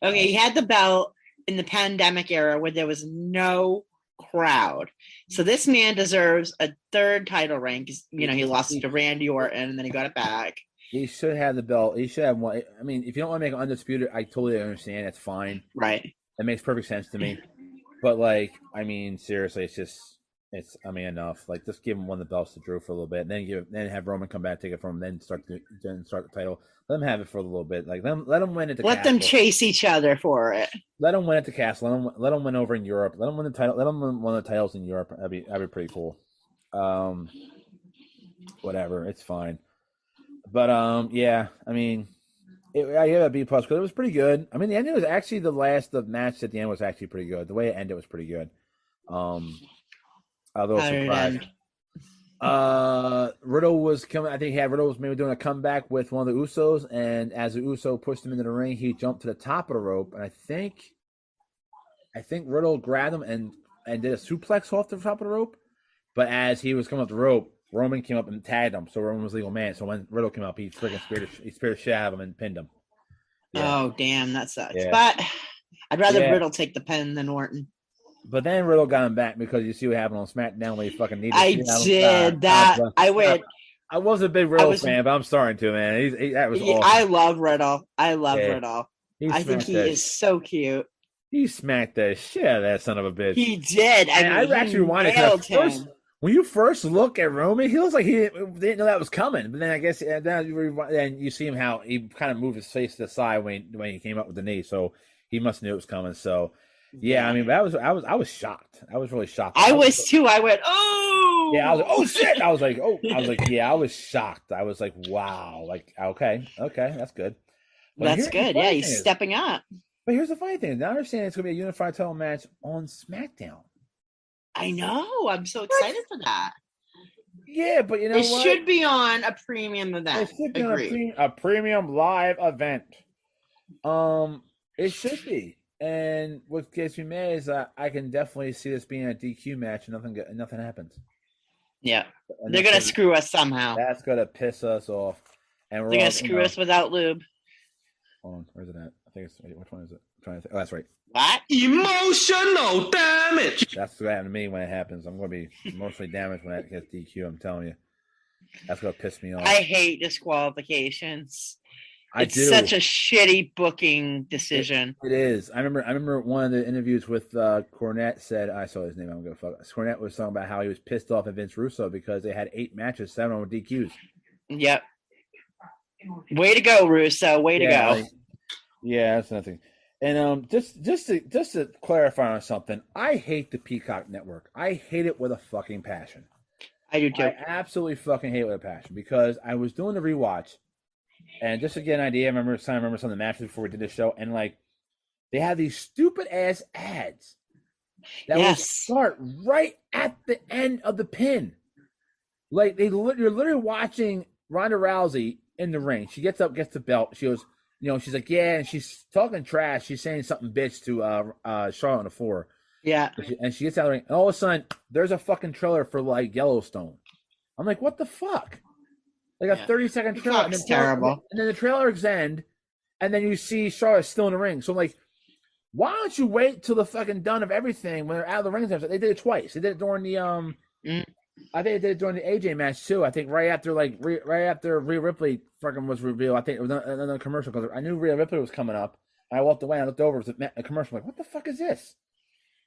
Okay, he had the belt in the pandemic era where there was no crowd. So this man deserves a third title reign because he lost it to Randy Orton and then he got it back. He should have the belt. He should have one. I mean, if you don't want to make it undisputed, I totally understand. That's fine. Right. That makes perfect sense to me. But like, I mean, seriously, enough. Like, just give him one of the belts to Drew for a little bit, and then have Roman come back, take it from him, then start the title. Let him have it for a little bit. Like, let him win at the Let Castle. them chase each other for it. Let him win at the Castle. Let him win over in Europe. Let him win the title. Let him win one of the titles in Europe. That'd be pretty cool. Whatever, it's fine. But yeah, I mean, I gave it a B+ because it was pretty good. I mean, the ending was actually the match at the end was actually pretty good. The way it ended was pretty good. A little surprised. Riddle was coming. I think Riddle was maybe doing a comeback with one of the Usos, and as the Uso pushed him into the ring, he jumped to the top of the rope, and I think Riddle grabbed him and did a suplex off the top of the rope. But as he was coming up the rope, Roman came up and tagged him, so Roman was legal man. So when Riddle came up, he freaking speared the shit out of him and pinned him. Yeah. Oh damn, that sucks. Yeah. But I'd rather Riddle take the pin than Orton. But then Riddle got him back because you see what happened on SmackDown when he fucking needed. I did that. I went. I was a big Riddle fan, but I'm starting to, man. That was awesome. I love Riddle. Riddle. I think he is so cute. He smacked the shit out of that son of a bitch. He did. I actually wanted to. When you first look at Roman, he looks like he didn't know that was coming. But then I guess then you see him how he kind of moved his face to the side when he came up with the knee. So he must have knew it was coming. So yeah, I mean, I was shocked. I was really shocked. I was too. I went, oh yeah. I was like, oh shit. I was like, yeah. I was shocked. I was like, wow. Like, okay, that's good. But that's good. Yeah, he's stepping up. But here's the funny thing. Now I understand it's gonna be a unified title match on SmackDown. I know. I'm so excited for that. Yeah, but you know it should be on a premium event. It should be on a premium live event. It should be. And what gets me mad is I can definitely see this being a DQ match and nothing happens. Yeah, they're gonna screw us somehow. That's gonna piss us off. And they're gonna screw us without lube. Hold on, where's it at? I think it's which one is it? I'm trying to think. Oh, that's right. What? Emotional damage. That's what happened to me when it happens. I'm going to be emotionally damaged when that gets DQ. I'm telling you. That's going to piss me off. I hate disqualifications. It's such a shitty booking decision. It is. I remember one of the interviews with Cornette said, I saw his name. I'm going to fuck. Cornette was talking about how he was pissed off at Vince Russo because they had 8 matches, 7 on DQs. Yep. Way to go, Russo. Way to go. Yeah, that's nothing. And just to clarify on something, I hate the Peacock Network. I hate it with a fucking passion. I do too. I absolutely fucking hate it with a passion because I was doing the rewatch, and just to get an idea, I remember some of the matches before we did the show, and like they have these stupid ass ads that will start right at the end of the pin. Like you're literally watching Ronda Rousey in the ring. She gets up, gets the belt. She goes. She's like, yeah, and she's talking trash. She's saying something bitch to Charlotte on the floor. Yeah. And she gets out of the ring, and all of a sudden, there's a fucking trailer for, like, Yellowstone. I'm like, what the fuck? Like a 30-second trailer. And then terrible. And then the trailer ends, and then you see Charlotte still in the ring. So I'm like, why don't you wait till the fucking done of everything when they're out of the ring? They did it twice. They did it during the I think they did it during the AJ match too. I think right after Rhea Ripley fucking was revealed. I think it was another commercial because I knew Rhea Ripley was coming up. And I walked away and I looked over. It was a commercial. I'm like, what the fuck is this?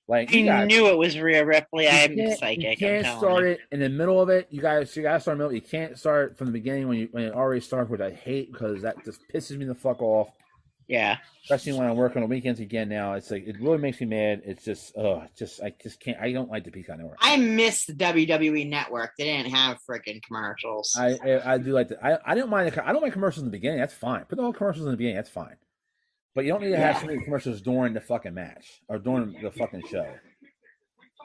Like, you knew it was Rhea Ripley. I'm psychic. You can't start it in the middle of it. You guys start in the middle. You can't start from the beginning when it already starts, which I hate because that just pisses me the fuck off. Yeah. Especially when I work on the weekends again now. It's like, it really makes me mad. It's just, I just can't. I don't like the Peacock Network. I miss the WWE Network. They didn't have freaking commercials. I do like that. I don't mind commercials in the beginning. That's fine. Put all commercials in the beginning. That's fine. But you don't need to have so many commercials during the fucking match or during the fucking show.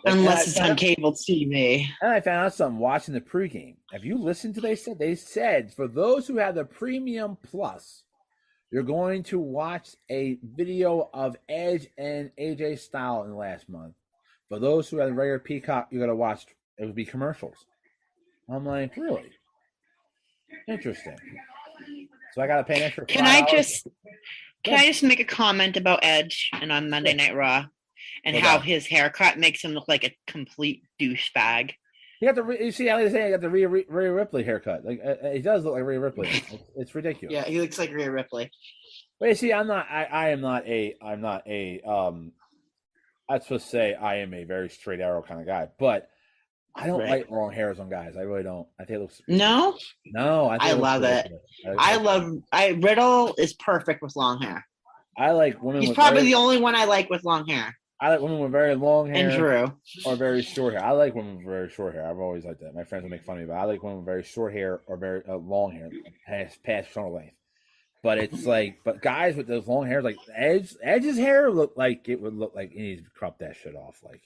Unless it's on cable TV. And I found out something watching the pregame. Have you listened to they said for those who have the Premium Plus, You're going to watch a video of Edge and AJ Styles in the last month. For those who have the regular Peacock, you're going to watch, it would be commercials. I'm like, really? Interesting. So I got to pay an extra $5. Can I just make a comment about Edge and on Monday Night Raw and how his haircut makes him look like a complete douchebag? You see how they say he got the Rhea Ripley haircut. Like he does look like Rhea Ripley. It's ridiculous. Yeah, he looks like Rhea Ripley. But you see, I'm not a I'm supposed to say I am a very straight arrow kind of guy, but I don't like long hairs on guys. I really don't. I think it looks no. I love it. Riddle is perfect with long hair. I like women. He's probably the only one I like with long hair. I like women with very long hair. And Drew. Or very short hair. I like women with very short hair. I've always liked that. My friends will make fun of me, but I like women with very short hair or very long hair, past shoulder length. But it's like, but guys with those long hairs, like Edge's hair look like it would look like he needs to crop that shit off. Like,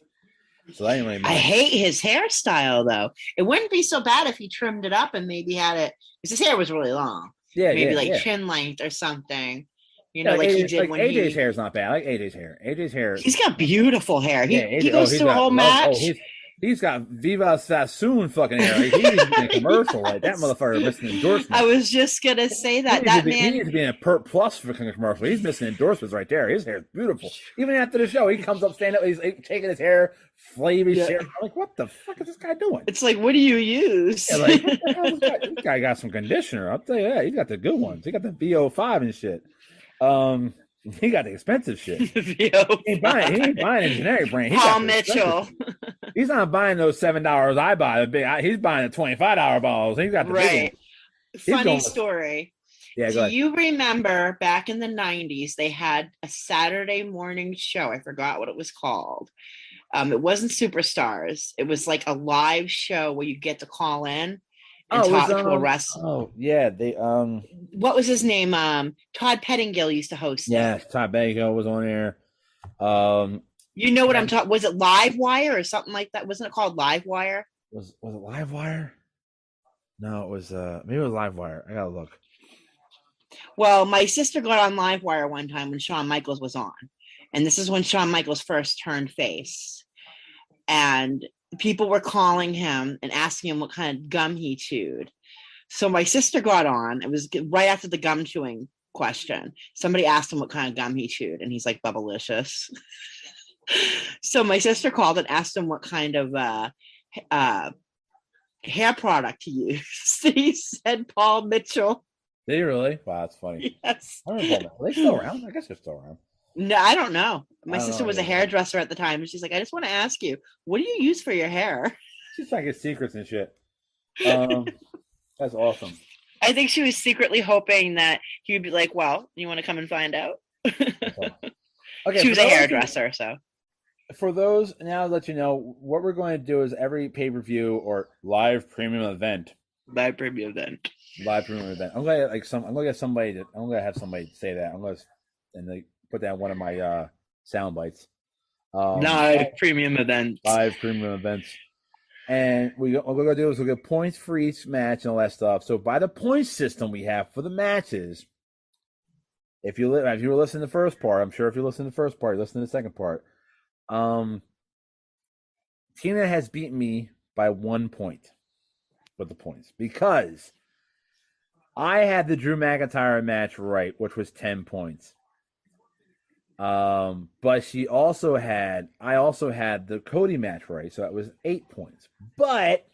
so that ain't really I hate his hairstyle though. It wouldn't be so bad if he trimmed it up and maybe had it because his hair was really long. Yeah, maybe chin length or something. You know, like he did like when AJ's hair is not bad. I like AJ's hair. AJ's hair. He's got beautiful hair. He goes through a whole match. He's got Viva Sassoon fucking hair. He's in a commercial. Like that motherfucker missing endorsements. I was just gonna say that he needs to be in a Pert Plus fucking commercial. He's missing endorsements right there. His hair is beautiful. Even after the show, he comes up, stand up, he's taking his hair, flavor his hair. I'm like, what the fuck is this guy doing? It's like, what do you use? Yeah, like, what the hell is that? This guy got some conditioner. I'll tell you that. He's got the good ones. He got the VO5 and shit. He got the expensive shit. He ain't buying a generic brand. Paul Mitchell. He's not buying those $7 I buy. He's buying the $25 balls. He's got the big ones. Funny story. Yeah, do you remember back in the 90s they had a Saturday morning show? I forgot what it was called. It wasn't Superstars. It was like a live show where you get to call in and talk to a wrestler. Oh yeah, they what was his name? Todd Pettingill used to host. Yeah, Todd Pettingill was on there. You know what I'm talking? Was it Live Wire or something like that? Wasn't it called Live Wire? Was it Live Wire? No, it was maybe it was Live Wire. I gotta look. Well, my sister got on Live Wire one time when Shawn Michaels was on, and this is when Shawn Michaels first turned face, and people were calling him and asking him what kind of gum he chewed. So my sister got on. It was right after the gum chewing question. Somebody asked him what kind of gum he chewed, and he's like, Bubblicious. So my sister called and asked him what kind of hair product he used. He said Paul Mitchell. Did he really? Wow, that's funny. Yes. I don't know. Are they still around? I guess they're still around. No, I don't know. My sister was a hairdresser at the time, and she's like, I just want to ask you, what do you use for your hair? She's trying to get secrets and shit. That's awesome. I think she was secretly hoping that he would be like, well, you want to come and find out? Okay, she was a hairdresser, so. For those, now to let you know, what we're going to do is every pay-per-view or live premium event. I'm going to have somebody say that. I'm going to put that in one of my sound bites. Live premium events. And what we're going to do is we'll get points for each match and all that stuff. So by the point system we have for the matches, if you were listening to the first part, I'm sure if you listen to the first part, you listen to the second part. Tina has beat me by 1 point with the points because I had the Drew McIntyre match right, which was 10 points. But I also had the Cody match right, so that was 8 points. But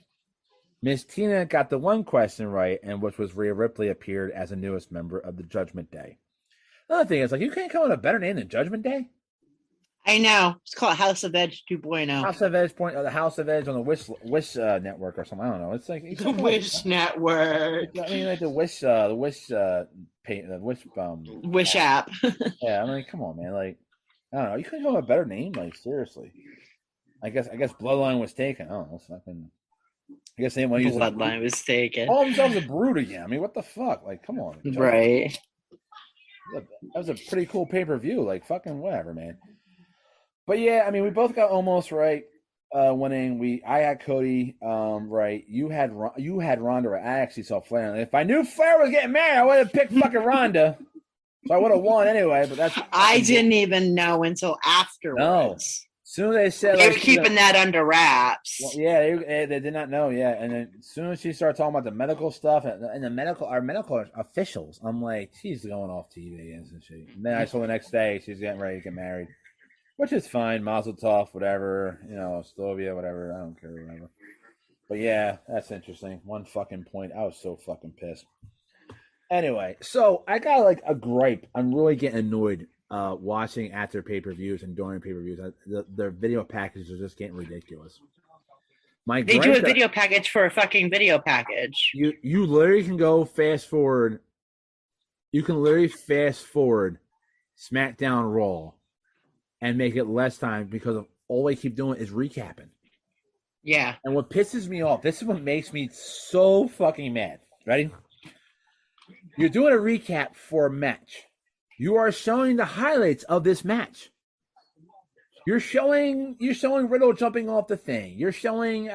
Miss Tina got the one question right, and which was Rhea Ripley appeared as the newest member of the Judgment Day. Another thing is, like, you can't come up with a better name than Judgment Day. I know. It's called House of Edge 2.0. House of Edge the House of Edge on the Wish network or something. I don't know. It's like the Wish network. I mean, like the Wish Wish app. Yeah, I mean, come on, man. Like, I don't know. You couldn't come up with a better name. Like, seriously. I guess Bloodline was taken. I don't know. I guess they want to use Bloodline was taken. All themselves a Brood again. I mean, what the fuck? Like, come on. Right. That was a pretty cool pay-per-view. Like, fucking whatever, man. But yeah, I mean, we both got almost right. Winning. I had Cody right. You had Ronda right. I actually saw Flair. If I knew Flair was getting married, I would have picked fucking Ronda. So I would have won anyway, but that's... I didn't even know until afterwards. No. As soon as they said... They were keeping that under wraps. Well, yeah, they did not know, yeah. And then as soon as she started talking about the medical stuff and our medical officials, I'm like, she's going off TV, isn't she? And then I saw the next day she's getting ready to get married, which is fine. Mazel tov, whatever. Slovia, whatever. I don't care, whatever. But yeah, that's interesting. One fucking point. I was so fucking pissed. Anyway, so I got like a gripe. I'm really getting annoyed watching after pay-per-views and during pay-per-views. Their video packages are just getting ridiculous. They do a video package for a fucking video package. You literally can go fast forward. You can literally fast forward SmackDown Raw and make it less time because of all they keep doing is recapping. Yeah. And what pisses me off, this is what makes me so fucking mad. Ready? You're doing a recap for a match. You are showing the highlights of this match. You're showing Riddle jumping off the thing. You're showing Drew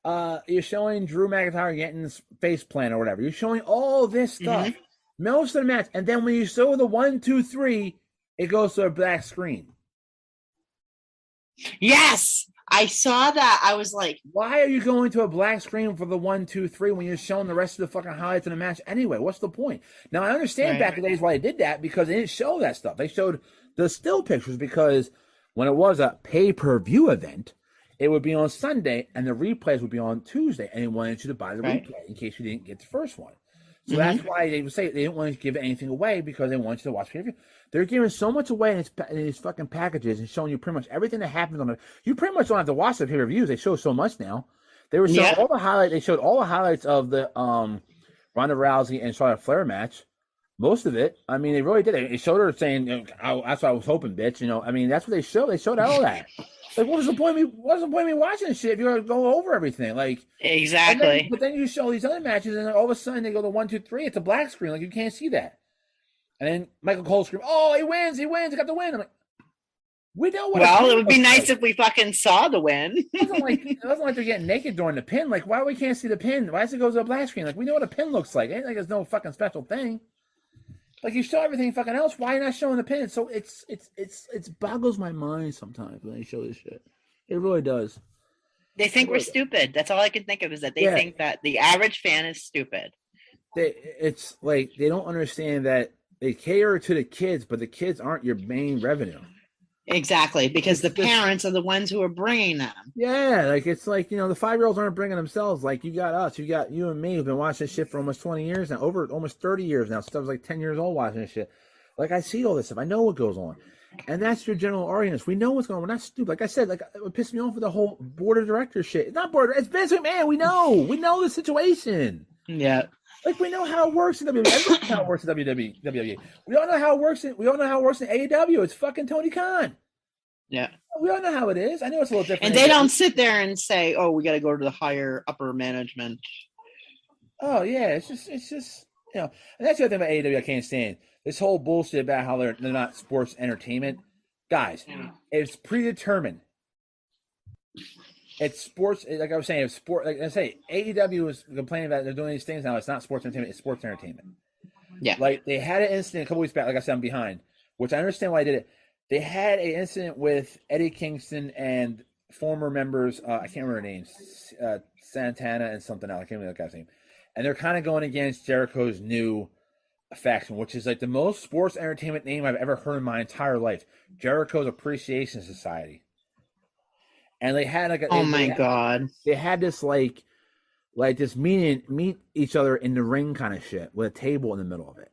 McIntyre getting his face plant or whatever. You're showing all this stuff. Most of the match. And then when you show the 1, 2, 3, it goes to a black screen. Yes. I saw that. I was like, why are you going to a black screen for the 1, 2, 3 when you're showing the rest of the fucking highlights in the match anyway? What's the point? Now, I understand back in the days why they did that because they didn't show that stuff. They showed the still pictures because when it was a pay-per-view event, it would be on Sunday and the replays would be on Tuesday, and they wanted you to buy the replay in case you didn't get the first one. So that's why they would say they didn't want to give anything away because they want you to watch pay-per-view. They're giving so much away in these fucking packages and showing you pretty much everything that happens on it. You pretty much don't have to watch the pay-per-views. They show so much now. They were showing all the highlights. They showed all the highlights of the Ronda Rousey and Charlotte Flair match. Most of it. I mean, they really did. They showed her saying, "That's what I was hoping, bitch." I mean, that's what they showed. They showed all that. Like, what was the point of me watching this shit if you're going to go over everything? Like, exactly. But then you show these other matches, and then all of a sudden they go to 1, 2, 3. It's a black screen. Like, you can't see that. And then Michael Cole screams, "Oh, he wins! He got the win!" I'm like, we know what. Well, it would be nice if we fucking saw the win. It wasn't like they're getting naked during the pin. Like, why we can't see the pin? Why does it go to a black screen? Like, we know what a pin looks like. It ain't like there's no fucking special thing. Like, you show everything fucking else. Why are you not showing the pin? So it boggles my mind sometimes when they show this shit. It really does. They think we're stupid. That's all I can think of is that they think that the average fan is stupid. It's like they don't understand that they cater to the kids, but the kids aren't your main revenue. Exactly, because the parents are the ones who are bringing them. Yeah, like it's like, the 5-year-olds aren't bringing themselves. Like, you got us, you got you and me who've been watching this shit for almost 20 years now, over almost 30 years now. Stuff like 10 years old watching this shit. Like, I see all this stuff. I know what goes on. And that's your general audience. We know what's going on. We're not stupid. Like I said, like, it pissed me off with the whole board of directors shit. It's not board. It's Vince McMahon. We know the situation. Yeah. Like, we know how it works in WWE. Everyone knows how it works in WWE. We all know how it works in AEW. It's fucking Tony Khan. Yeah. We all know how it is. I know it's a little different. And they don't sit there and say, "Oh, we got to go to the upper management." Oh yeah, it's just and that's the other thing about AEW I can't stand. This whole bullshit about how they're not sports entertainment. Guys, it's predetermined. It's sports, like I was saying, like I say, AEW is complaining about they're doing these things now. It's not sports entertainment, it's sports entertainment. Yeah. Like, they had an incident a couple weeks back, like I said, I'm behind, which I understand why I did it. They had an incident with Eddie Kingston and former members, I can't remember their names, Santana and something else. I can't remember that guy's name. And they're kind of going against Jericho's new faction, which is like the most sports entertainment name I've ever heard in my entire life. Jericho's Appreciation Society. And they had God. They had this like this meet each other in the ring kind of shit with a table in the middle of it.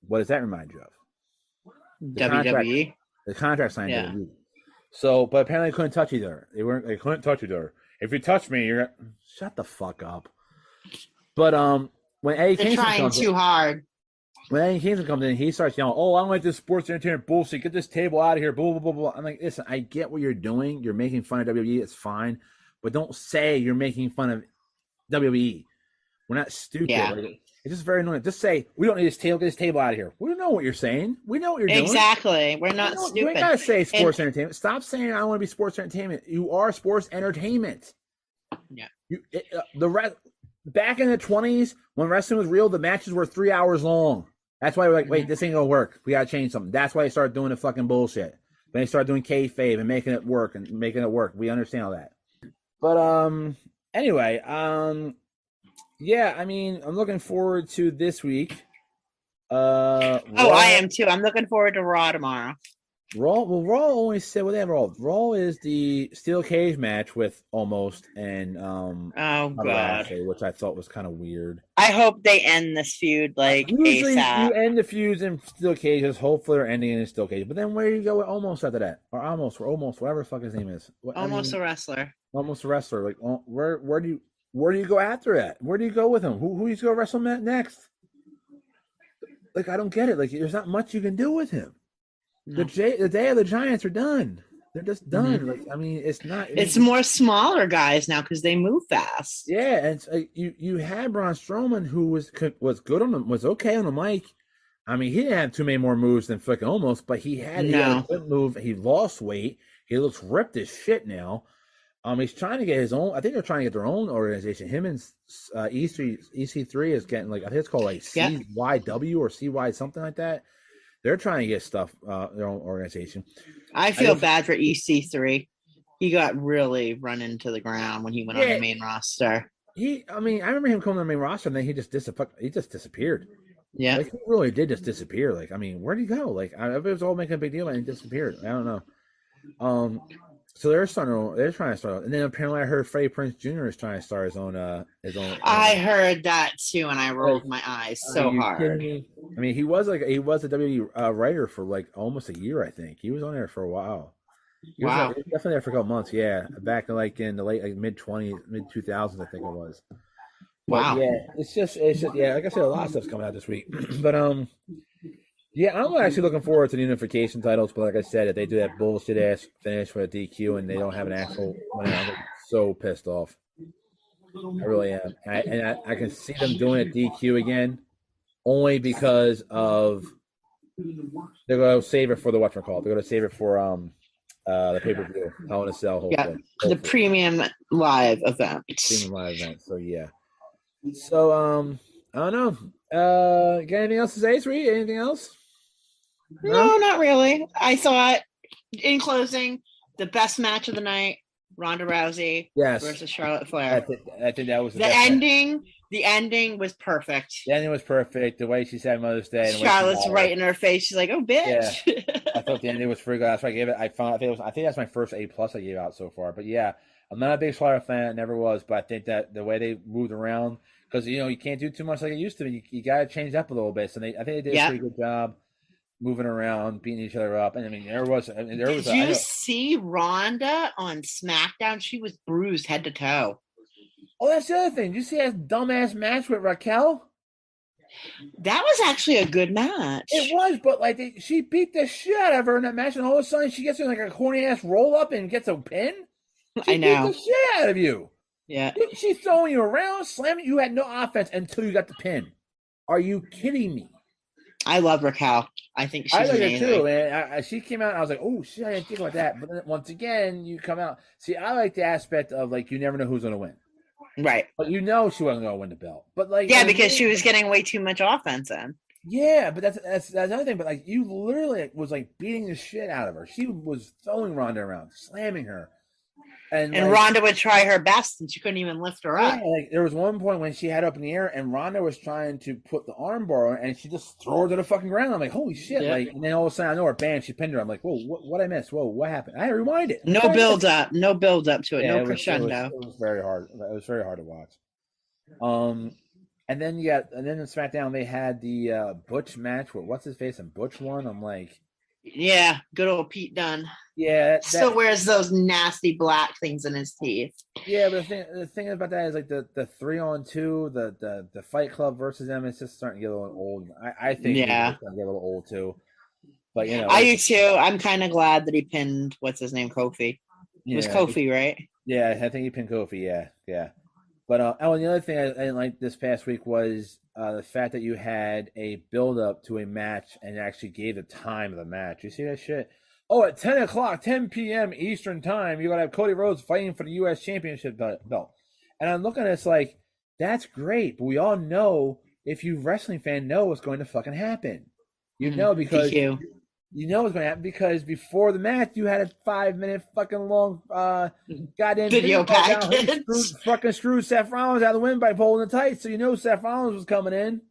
What does that remind you of? WWE. The contract signed. Yeah. WWE. So, but apparently they couldn't touch each other. They couldn't touch each other. If you touch me, you're shut the fuck up. But when Eddie Kingston trying too hard. When Eddie Kingston comes in, he starts yelling, "Oh, I don't like this sports entertainment bullshit. Get this table out of here." Blah blah blah blah. I'm like, listen, I get what you're doing. You're making fun of WWE. It's fine, but don't say you're making fun of WWE. We're not stupid. Yeah. It's just very annoying. Just say, "We don't need this table. Get this table out of here." We don't know what you're saying. We know what you're doing. Exactly. We're not stupid. You ain't gotta say sports entertainment. Stop saying I want to be sports entertainment. You are sports entertainment. Yeah. Back in the 20s, when wrestling was real, the matches were 3 hours long. That's why we're like, wait, this ain't gonna work. We gotta change something. That's why they started doing the fucking bullshit. When they started doing kayfabe and making it work. We understand all that. But anyway, yeah, I mean, I'm looking forward to this week. I am too. I'm looking forward to Raw tomorrow. Raw only said what they have Raw. Raw is the steel cage match with Almost and God, Lashley, which I thought was kind of weird. I hope they end this feud like usually ASAP. You end the feuds in steel cages. Hopefully, they're ending in steel cages. But then where do you go with Almost after that, or Almost, whatever the fuck his name is? A wrestler. Almost a wrestler. Like where do you go after that? Where do you go with him? Who you go wrestle next? Like I don't get it. Like there's not much you can do with him. No. The day of the Giants are done. They're just done. Mm-hmm. Like I mean, it's not. It's more smaller guys now because they move fast. Yeah, and it's, you had Braun Strowman who was good was okay on the mic. I mean, he didn't have too many more moves than fucking Almost, but he had a good move. He lost weight. He looks ripped as shit now. He's trying to get his own. I think they're trying to get their own organization. Him and EC3 is getting like I think it's called like CYW or CY something like that. They're trying to get stuff, their own organization. I feel bad for EC3. He got really run into the ground when he went on the main roster. I remember him coming on the main roster and then he just disappeared. Yeah. Like, he really did just disappear. Like, I mean, where'd he go? Like, it was all making a big deal and he disappeared. I don't know. So they're trying to start, and then apparently I heard Freddie Prinze Jr. is trying to start his own. I heard that too, and I rolled my eyes so hard. I mean, he was a WWE writer for like almost a year. I think he was on there for a while. He was definitely there for a couple months. Yeah, back in the late mid 2000s, I think it was. Wow. But yeah, it's just like I said, a lot of stuff's coming out this week. But yeah, I'm actually looking forward to the unification titles, but like I said, if they do that bullshit ass finish with a DQ and they don't have an actual winner, I'm so pissed off. I really am. I can see them doing a DQ again, only because of they're going to save it for the whatchamacallit. They're going to save it for the pay-per-view, Hell in a Cell. Hopefully. The premium live event. So yeah. So I don't know. Got anything else to say, Sweet? Anything else? No, not really. I thought, in closing, the best match of the night, Ronda Rousey versus Charlotte Flair. I think that was the ending. Match. The ending was perfect. The ending was perfect. The way she said Mother's Day. Charlotte's right in her face. She's like, "Oh, bitch." Yeah. I thought the ending was pretty good. That's why I gave it. I think that's my first A+ I gave out so far. But yeah, I'm not a big Charlotte fan. I never was. But I think that the way they moved around, because you can't do too much like it used to. You got to change up a little bit. So I think they did a pretty good job. Moving around, beating each other up, and I mean, Did you see Ronda on SmackDown? She was bruised head to toe. Oh, that's the other thing. Did you see that dumbass match with Raquel? That was actually a good match. It was, but like she beat the shit out of her in that match, and all of a sudden she gets in like a corny ass roll up and gets a pin. She I know. Beat the shit out of you. Yeah, she's throwing you around, slamming. You had no offense until you got the pin. Are you kidding me? I love Raquel. I think she's amazing. Her too, man. She came out and I was like, oh, shit, I didn't think about that. But then once again, you come out. See, I like the aspect of, like, you never know who's going to win. Right. But she wasn't going to win the belt. But like, because she was getting way too much offense in. Yeah, but that's another thing. But, like, you literally was, like, beating the shit out of her. She was throwing Ronda around, slamming her. And like, Ronda would try her best, and she couldn't even lift her up. Like there was one point when she had up in the air, and Ronda was trying to put the arm bar on, and she just threw her to the fucking ground. I'm like, holy shit! Yeah. Like, and then all of a sudden, I know her, bam, she pinned her. I'm like, whoa, what I missed? Whoa, what happened? I rewind it. No build up to it. No crescendo. It was very hard. It was very hard to watch. And then in SmackDown they had the Butch match where what's his face and Butch won. I'm like, yeah, good old Pete Dunne. Yeah, still wears those nasty black things in his teeth. Yeah, but the thing about that is like the 3-on-2, the Fight Club versus them, it's just starting to get a little old. I think it's starting to get a little old too. But I do too. I'm kind of glad that he pinned what's his name, Kofi. It was Kofi, right? Yeah, I think he pinned Kofi. Yeah. But and the other thing I didn't like this past week was the fact that you had a build up to a match and actually gave the time of the match. You see that shit? Oh, at 10 p.m. Eastern time, you're going to have Cody Rhodes fighting for the U.S. Championship belt. And I'm looking at this like, that's great. But we all know if you wrestling fan know what's going to fucking happen. You know because DQ. you know what's going to happen because before the match you had a 5-minute fucking long goddamn Video package. Screwed Seth Rollins out of the win by pulling the tights, so you know Seth Rollins was coming in.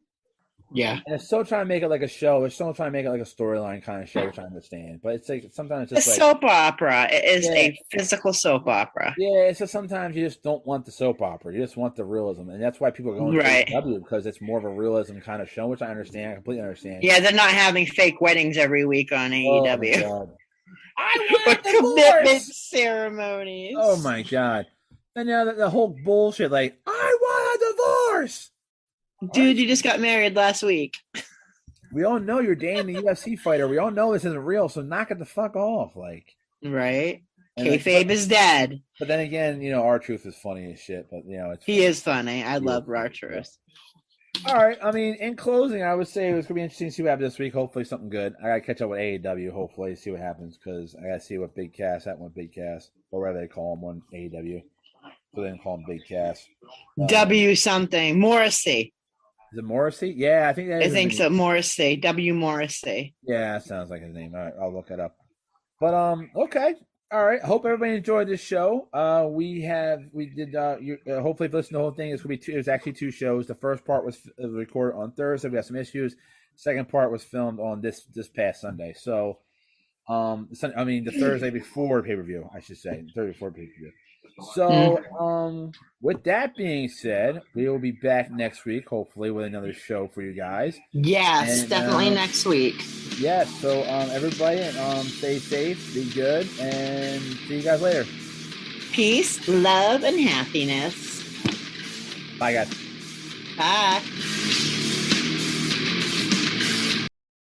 Yeah. And it's still trying to make it like a show. It's still trying to make it like a storyline kind of show, which I understand. But it's like sometimes it's A just like soap opera. It is a physical soap opera. yeah. It's just sometimes you just don't want the soap opera. You just want the realism, and that's why people are going to AEW because it's more of a realism kind of show, which I understand. I completely understand. Yeah, they're not having fake weddings every week on AEW. Oh, I want commitment ceremonies. Oh my god! And now the whole bullshit, like I want a divorce. Dude, you just got married last week. We all know you're dating the UFC fighter. We all know this isn't real, so knock it the fuck off. Like, right? Kayfabe is dead. But then again, R-Truth is funny as shit. But he is funny. I love R-Truth. All right. I mean, in closing, I would say it's gonna be interesting to see what happens this week. Hopefully, something good. I gotta catch up with AEW. Hopefully, see what happens because I gotta see what Big Cass happened with Big Cass or whatever they call him on AEW. So they didn't call him Big Cass. W something Morrissey. Is it Morrissey? Yeah, I think that is. I think so. Morrissey. W. Morrissey. Yeah, that sounds like his name. All right, I'll look it up. But okay. All right. Hope everybody enjoyed this show. We did. Hopefully, if you listen to the whole thing, it's gonna be two. It was actually 2 shows. The first part was recorded on Thursday. We got some issues. Second part was filmed on this past Sunday. So, the Thursday before pay-per-view, I should say, Thursday before pay-per-view. So, with that being said, we will be back next week, hopefully, with another show for you guys. Yes, definitely next week. Yes, so everybody, stay safe, be good, and see you guys later. Peace, love, and happiness. Bye, guys. Bye.